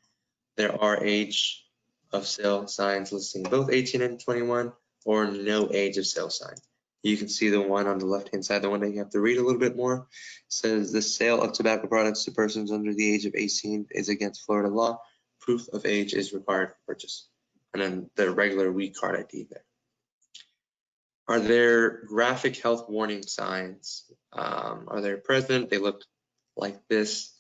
There are age of sale signs listing both 18 and 21, or no age of sale sign. You can see the one on the left-hand side, the one that you have to read a little bit more. It says the sale of tobacco products to persons under the age of 18 is against Florida law. Proof of age is required for purchase. And then the regular week card ID there. Are there graphic health warning signs? Are they present? They look like this.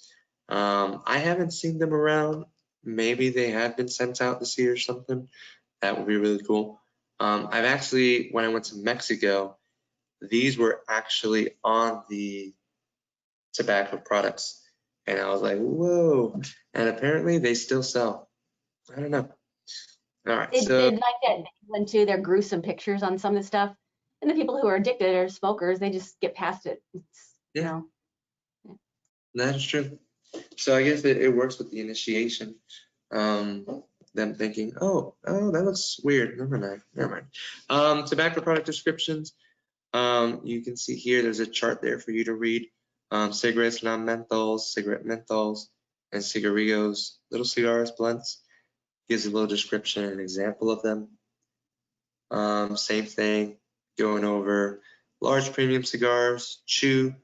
I haven't seen them around. Maybe they have been sent out this year or something. That would be really cool. I've actually, when I went to Mexico, these were actually on the tobacco products. And I was like, whoa. And apparently they still sell. I don't know. All right. They like that in England too. They're gruesome pictures on some of the stuff. And the people who are addicted or smokers, they just get past it. Yeah. That is true. So I guess it works with the initiation. Them thinking, oh, that looks weird. Never mind. Tobacco product descriptions. You can see here, there's a chart there for you to read. Cigarettes, non-menthols, cigarette menthols, and cigarillos, little cigars, blunts. Gives a little description and example of them. Same thing, going over large premium cigars, chew,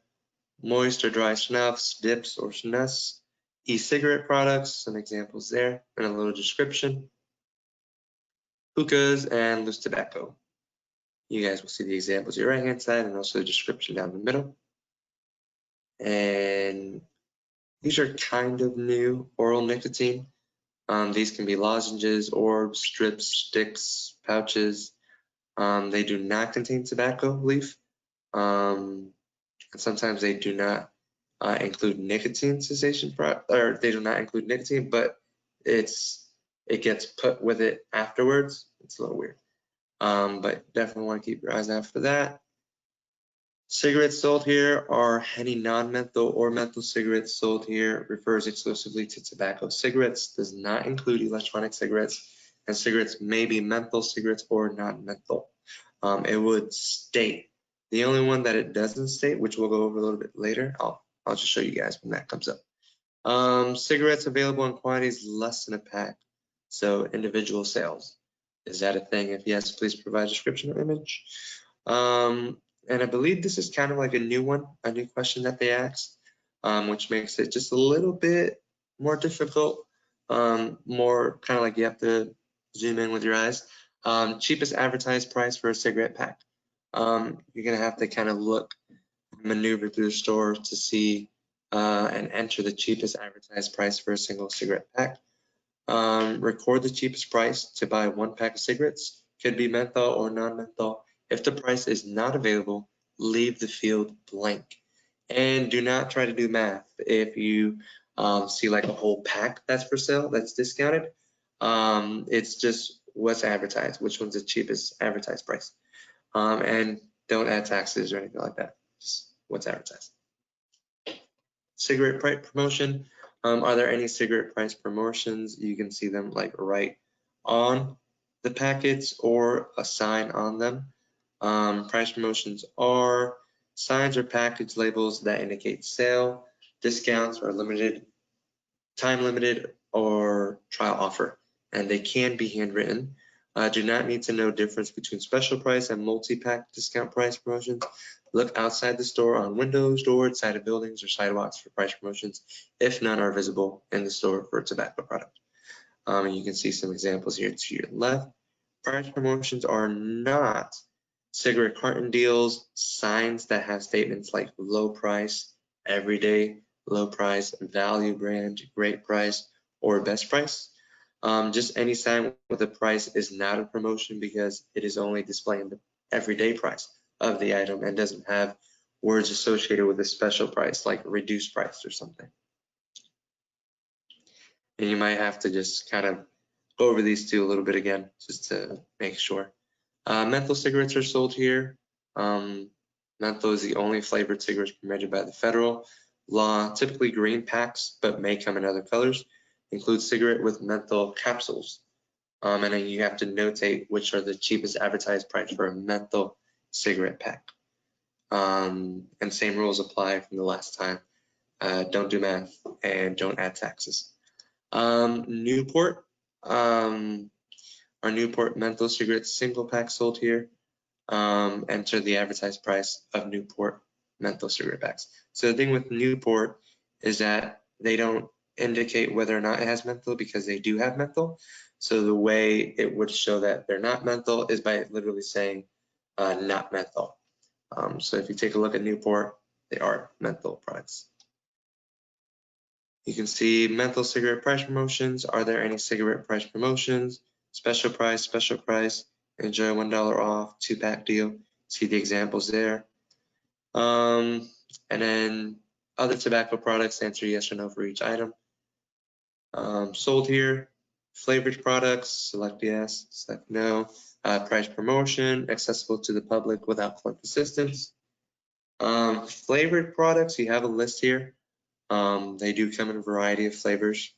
moist or dry snuffs, dips or snus, e-cigarette products, some examples there, and a little description. Hookahs and loose tobacco. You guys will see the examples on your right hand side and also the description down the middle. And these are kind of new, oral nicotine. These can be lozenges, orbs, strips, sticks, pouches. They do not contain tobacco leaf. And sometimes they do not include nicotine cessation, or they do not include nicotine, but it gets put with it afterwards. It's a little weird. But definitely want to keep your eyes out for that. Cigarettes sold here are any non-menthol or menthol cigarettes sold here refers exclusively to tobacco cigarettes, does not include electronic cigarettes, and cigarettes may be menthol cigarettes or non-menthol. It would state, the only one that it doesn't state, which we'll go over a little bit later, I'll just show you guys when that comes up. Cigarettes available in quantities less than a pack, so individual sales. Is that a thing? If yes, please provide a description or image. And I believe this is kind of like a new one, a new question that they asked, which makes it just a little bit more difficult, more kind of like you have to zoom in with your eyes. Cheapest advertised price for a cigarette pack. You're gonna have to kind of look, maneuver through the store to see and enter the cheapest advertised price for a single cigarette pack. Record the cheapest price to buy 1 pack of cigarettes, could be menthol or non-menthol. If the price is not available, leave the field blank. And do not try to do math. If you see like a whole pack that's for sale, that's discounted, it's just what's advertised, which one's the cheapest advertised price. And don't add taxes or anything like that, just what's advertised. Cigarette price promotion. Are there any cigarette price promotions? You can see them like right on the packets or a sign on them. Price promotions are signs or package labels that indicate sale, discounts, or limited, time limited, or trial offer, and they can be handwritten. Do not need to know difference between special price and multi-pack discount price promotions. Look outside the store on windows, doors, side of buildings, or sidewalks for price promotions if none are visible in the store for a tobacco product. You can see some examples here to your left. Price promotions are not cigarette carton deals, signs that have statements like low price, everyday, low price, value brand, great price, or best price. Just any sign with a price is not a promotion because it is only displaying the everyday price of the item and doesn't have words associated with a special price like reduced price or something. And you might have to just kind of go over these two a little bit again just to make sure. Menthol cigarettes are sold here. Menthol is the only flavored cigarettes permitted by the federal law, typically green packs, but may come in other colors. Include cigarette with menthol capsules. And then you have to notate which are the cheapest advertised price for a menthol cigarette pack. And same rules apply from the last time. Don't do math and don't add taxes. Newport, our Newport menthol cigarettes single pack sold here. Enter the advertised price of Newport menthol cigarette packs. So the thing with Newport is that they don't indicate whether or not it has menthol because they do have menthol. So the way it would show that they're not menthol is by literally saying not menthol. So if you take a look at Newport, they are menthol products. You can see menthol cigarette price promotions. Are there any cigarette price promotions? Special price, enjoy $1 off, 2-pack deal. See the examples there. And then other tobacco products, answer yes or no for each item. Sold here, flavored products, select yes, select no. Price promotion, accessible to the public without clerk assistance. Flavored products, you have a list here. They do come in a variety of flavors.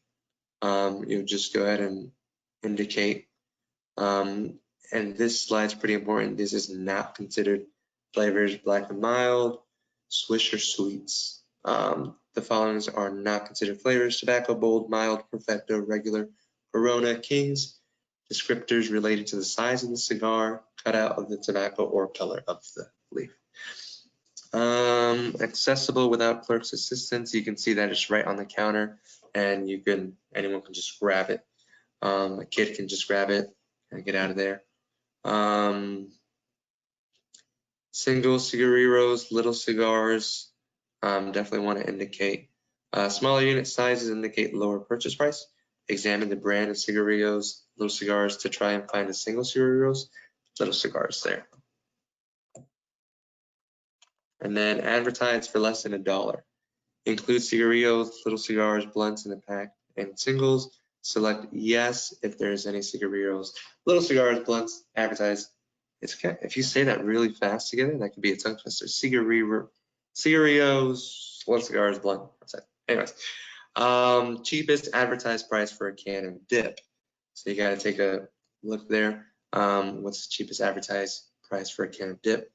You just go ahead and indicate. And this slide's pretty important. This is not considered flavors: black and mild, Swisher sweets. The following are not considered flavors: tobacco, bold, mild, perfecto, regular, Corona, Kings. Descriptors related to the size of the cigar, cutout of the tobacco, or color of the leaf. Accessible without clerk's assistance. You can see that it's right on the counter, and anyone can just grab it. A kid can just grab it and get out of there. Single cigarillos, little cigars, definitely want to indicate. Smaller unit sizes indicate lower purchase price. Examine the brand of cigarillos, little cigars to try and find a single cigarillos, little cigars there. And then advertise for less than $1. Include cigarillos, little cigars, blunts in a pack, and singles. Select yes if there's any cigarillos, little cigars, blunts, advertise. It's okay. If you say that really fast together, that could be a tongue twister. Cigarillos, little cigars, blunt. Anyways, cheapest advertised price for a can of dip. So you got to take a look there. What's the cheapest advertised price for a can of dip?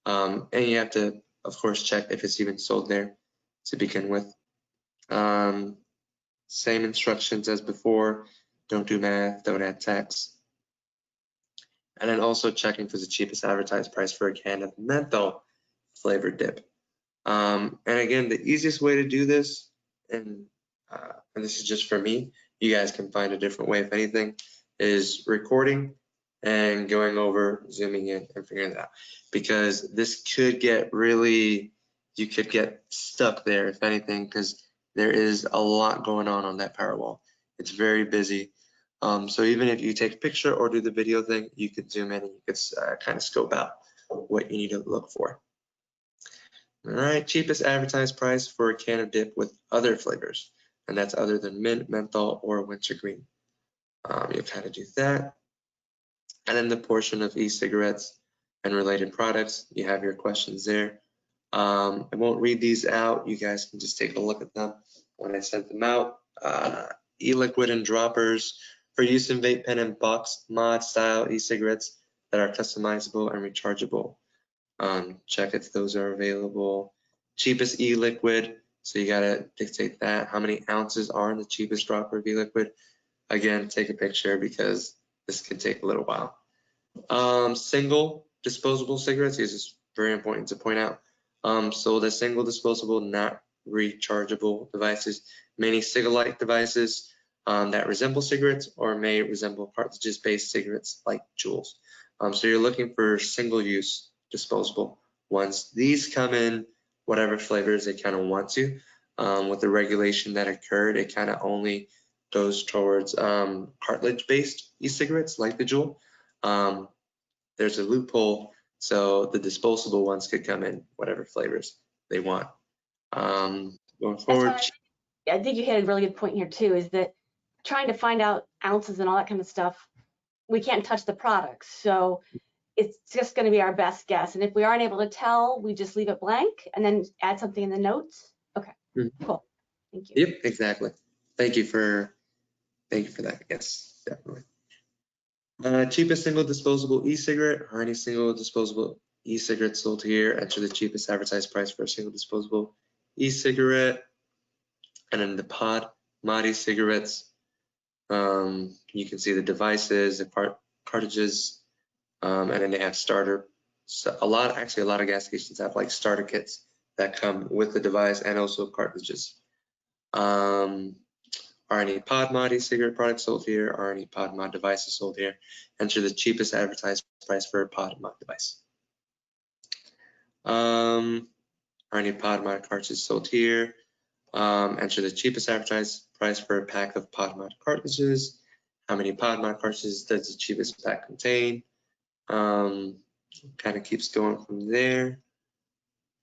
And you have to, of course, check if it's even sold there to begin with. Same instructions as before. Don't do math, don't add tax. And then also checking for the cheapest advertised price for a can of menthol flavored dip. And again, the easiest way to do this, and this is just for me, you guys can find a different way if anything, is recording and going over, zooming in and figuring it out. Because this could get really, you could get stuck there if anything, because there is a lot going on that Powerwall. It's very busy. So even if you take a picture or do the video thing, you could zoom in and you could kind of scope out what you need to look for. All right, cheapest advertised price for a can of dip with other flavors, and that's other than mint, menthol, or wintergreen. You'll kind of do that. And then the portion of e-cigarettes and related products, you have your questions there. I won't read these out. You guys can just take a look at them when I sent them out. E-liquid and droppers for use in vape pen and box mod style e-cigarettes that are customizable and rechargeable. Check if those are available. Cheapest e-liquid, so you gotta dictate that. How many ounces are in the cheapest dropper of e-liquid? Again, take a picture because this could take a little while. Single disposable cigarettes, this is very important to point out. So the single disposable, not rechargeable devices, many cigarette devices that resemble cigarettes or may resemble cartridges-based cigarettes like Juuls. So you're looking for single-use disposable ones. These come in whatever flavors they kind of want to. With the regulation that occurred, it kind of only goes towards cartridge-based e-cigarettes like the Juul. There's a loophole, so the disposable ones could come in whatever flavors they want. Going forward, I think you hit a really good point here too, is that trying to find out ounces and all that kind of stuff, we can't touch the products. So it's just going to be our best guess. And if we aren't able to tell, we just leave it blank and then add something in the notes. Okay, cool. Thank you. Yep, exactly. Thank you for that. Yes, definitely. Cheapest single disposable e-cigarette or any single disposable e-cigarette sold here. Enter the cheapest advertised price for a single disposable e-cigarette. And then the pod mod e-cigarettes. You can see the devices, the cartridges, and then they have starter. So a lot of gas stations have like starter kits that come with the device and also cartridges. Are any pod mod e-cigarette products sold here? Are any pod mod devices sold here? Enter the cheapest advertised price for a pod mod device. Are any pod mod cartridges sold here? Enter the cheapest advertised price for a pack of pod mod cartridges. How many pod mod cartridges does the cheapest pack contain? Kind of keeps going from there.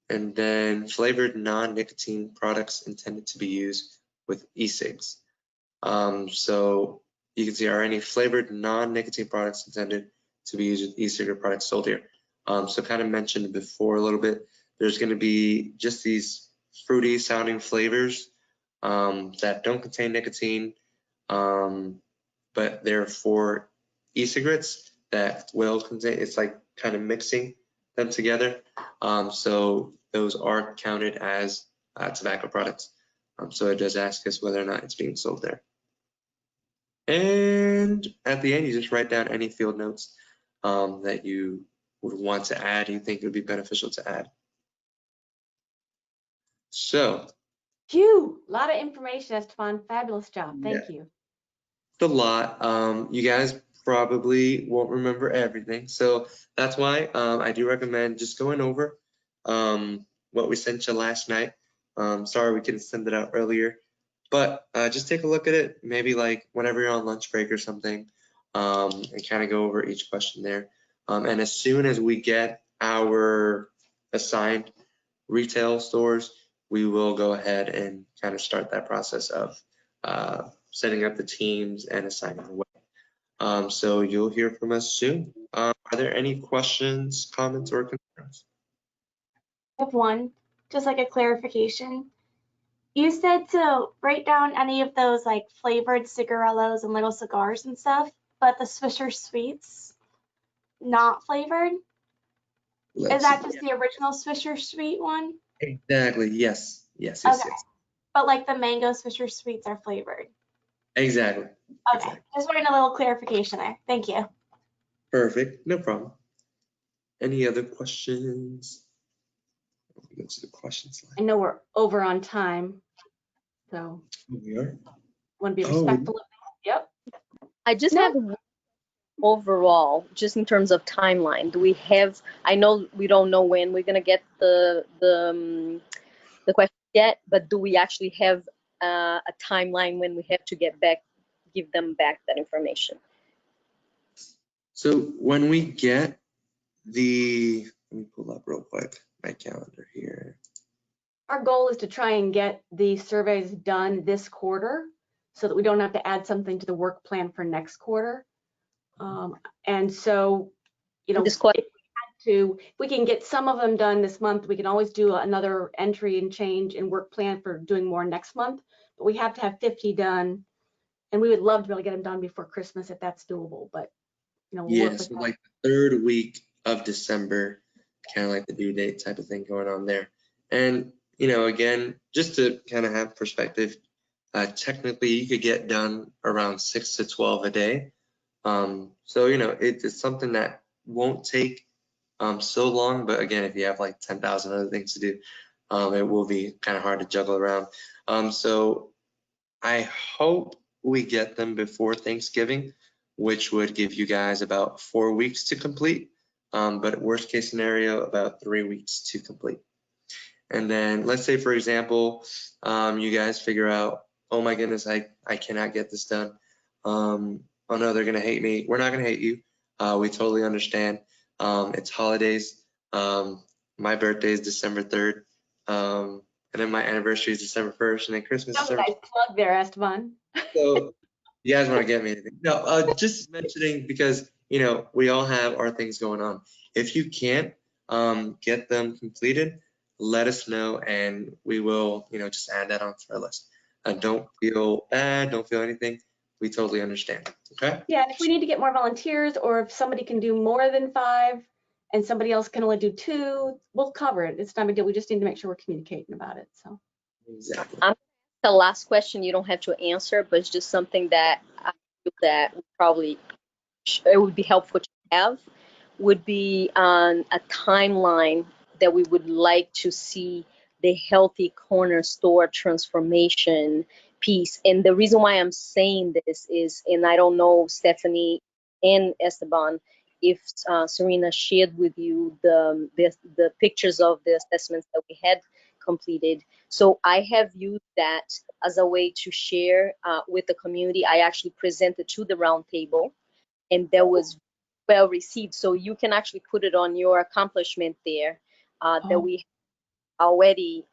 And then flavored non-nicotine products intended to be used with e-cigs. So you can see, are any flavored non-nicotine products intended to be used with e-cigarette products sold here? So kind of mentioned before a little bit, there's going to be just these fruity sounding flavors that don't contain nicotine, but they're for e-cigarettes that will contain, it's like kind of mixing them together. So those are counted as tobacco products. So it does ask us whether or not it's being sold there. And at the end, you just write down any field notes that you would want to add, you think it would be beneficial to add. So. Phew, a lot of information, Esteban. Fabulous job. Thank you. It's a lot. You guys probably won't remember everything. So that's why I do recommend just going over what we sent you last night. Sorry we couldn't send it out earlier, but just take a look at it, maybe like whenever you're on lunch break or something, and kind of go over each question there. And as soon as we get our assigned retail stores, we will go ahead and kind of start that process of setting up the teams and assigning away. So you'll hear from us soon. Are there any questions, comments, or concerns? I have one, just like a clarification. You said to write down any of those like flavored cigarillos and little cigars and stuff, but the Swisher Sweets, not flavored? Is that just the original Swisher Sweet one? Exactly, yes. Yes. But like the mango Swisher Sweets are flavored? Exactly. Okay, Exactly. just wanting a little clarification there. Thank you. Perfect, no problem. Any other questions? Go to the question slide. I know we're over on time, so We are. want to be respectful. Yep. I just have overall, just in terms of timeline, do we have, I know we don't know when we're gonna get the question yet, but do we actually have a timeline when we have to get back, give them back that information? So when we get the, let me pull up real quick my calendar here. Our goal is to try and get the surveys done this quarter so that we don't have to add something to the work plan for next quarter. And so, you know, if we can get some of them done this month, we can always do another entry and change in work plan for doing more next month. But we have to have 50 done, and we would love to be able to get them done before Christmas if that's doable. But you know, we'll work with that. Like the third week of December, kind of like the due date type of thing going on there. And you know, again, just to kind of have perspective, technically you could get done around 6 to 12 a day. So, it's something that won't take so long, but again, if you have like 10,000 other things to do, it will be kind of hard to juggle around. So I hope we get them before Thanksgiving, which would give you guys about 4 weeks to complete. But worst case scenario, about 3 weeks to complete. And then let's say, for example, you guys figure out, oh my goodness, I cannot get this done. Oh no, they're gonna hate me. We're not gonna hate you. We totally understand. It's holidays. My birthday is December 3rd. And then my anniversary is December 1st, and then Christmas is That was a December. nice plug there, Esteban. So you guys want to get me anything? No, just mentioning because, we all have our things going on. If you can't get them completed, let us know and we will, just add that onto our list. Don't feel bad, don't feel anything. We totally understand, okay? Yeah, and if we need to get more volunteers, or if somebody can do more than 5 and somebody else can only do 2, we'll cover it. It's not a big deal. We just need to make sure we're communicating about it. So Exactly. The last question you don't have to answer, but it's just something that I feel that probably it would be helpful to have, would be on a timeline that we would like to see the healthy corner store transformation piece. And the reason why I'm saying this is, and I don't know, Stephanie and Esteban, if Serena shared with you the pictures of the assessments that we had completed. So I have used that as a way to share with the community. I actually presented to the roundtable, and that was well received. So you can actually put it on your accomplishment there, that we already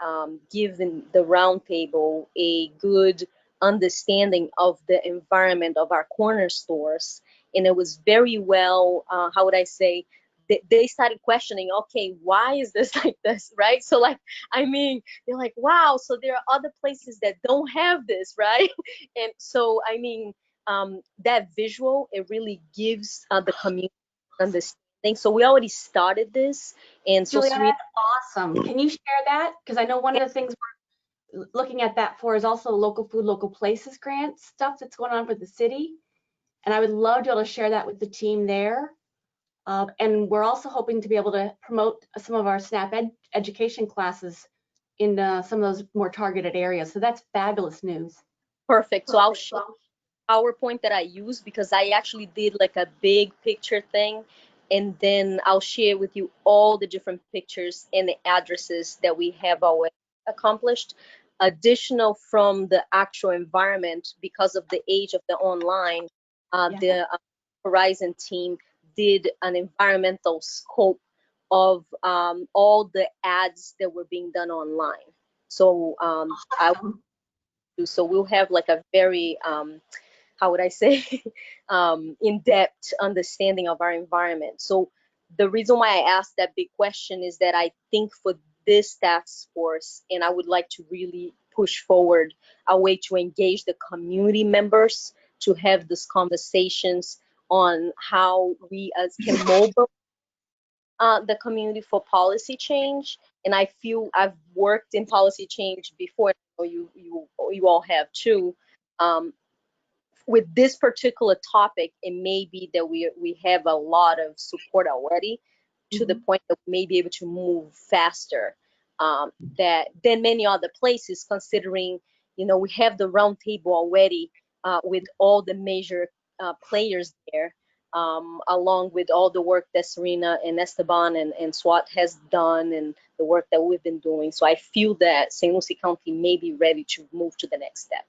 given the roundtable a good understanding of the environment of our corner stores. And it was very well, how would I say, they started questioning, okay, why is this like this, right? So like, I mean, they're like, wow, so there are other places that don't have this, right? And so, I mean, that visual, it really gives the community understanding. So we already started this. And so Juliana, Serena, that's awesome. Can you share that? Because I know one of the things we're looking at that for is also local food, local places grant stuff that's going on for the city. And I would love to be able to share that with the team there. And we're also hoping to be able to promote some of our SNAP education classes in some of those more targeted areas. So that's fabulous news. perfect. So I'll show PowerPoint that I use, because I actually did like a big picture thing, and then I'll share with you all the different pictures and the addresses that we have already accomplished. Additional from the actual environment, because of the age of the online, the Horizon team did an environmental scope of all the ads that were being done online. So so we'll have like a very how would I say, in-depth understanding of our environment. So the reason why I asked that big question is that I think for this task force, and I would like to really push forward a way to engage the community members to have these conversations on how we as can mobilize the community for policy change. And I feel I've worked in policy change before. I know you all have too. With this particular topic, it may be that we have a lot of support already, to the point that we may be able to move faster than many other places, considering we have the roundtable already with all the major players there, along with all the work that Serena and Esteban and SWAT has done, and the work that we've been doing. So I feel that St. Lucie County may be ready to move to the next step.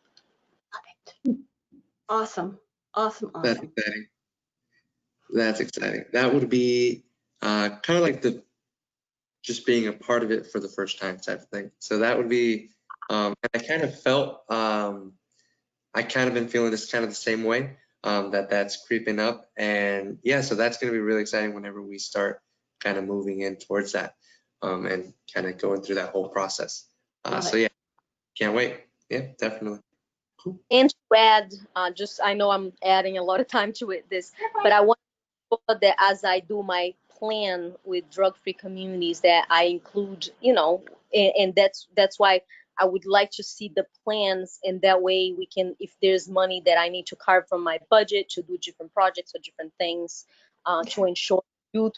Awesome. Awesome. That's Awesome. exciting. That's exciting. That would be kind of like just being a part of it for the first time type of thing. So that would be, and I kind of felt, I kind of been feeling this kind of the same way, that's creeping up. And yeah, so that's going to be really exciting whenever we start kind of moving in towards that, and kind of going through that whole process. So yeah, can't wait. Yeah, definitely. Cool. And to add, I know I'm adding a lot of time to this, but I want to show that as I do my plan with drug-free communities, that I include, and that's why I would like to see the plans, and that way we can, if there's money that I need to carve from my budget to do different projects or different things, to ensure youth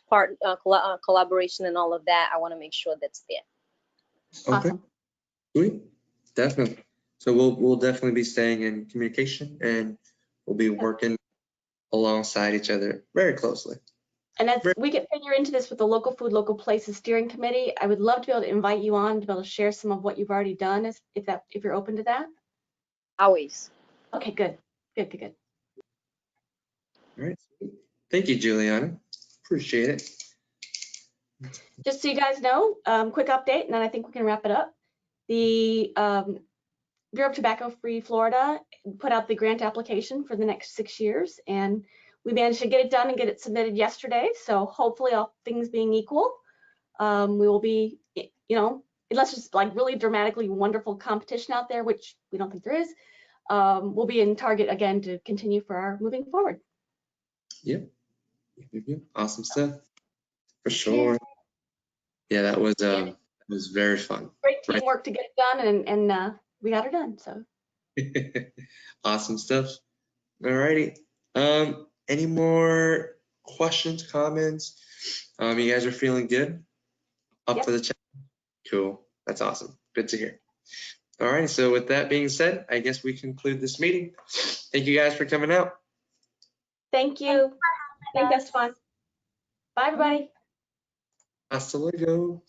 collaboration and all of that, I want to make sure that's there. Okay, Awesome. sweet, definitely. So we'll definitely be staying in communication, and we'll be working alongside each other very closely. And as we get figure into this with the local food, local places steering committee, I would love to be able to invite you on to be able to share some of what you've already done, if you're open to that. Always. Okay, good. Good. All right, sweet. Thank you, Juliana. Appreciate it. Just so you guys know, quick update, and then I think we can wrap it up. The Bureau of Tobacco Free Florida put out the grant application for the next 6 years, and we managed to get it done and get it submitted yesterday. So hopefully, all things being equal, we will be, unless there's like really dramatically wonderful competition out there, which we don't think there is, we'll be in target again to continue for our moving forward. Yep. Awesome stuff. For sure. Yeah, that was very fun. Great teamwork to get it done, and we got it done. So awesome stuff. All righty. Any more questions, comments? You guys are feeling good? Up for the chat? Cool. That's awesome. Good to hear. All right. So with that being said, I guess we conclude this meeting. Thank you guys for coming out. thank you. Thank you, Esteban. Bye, everybody. Hasta luego.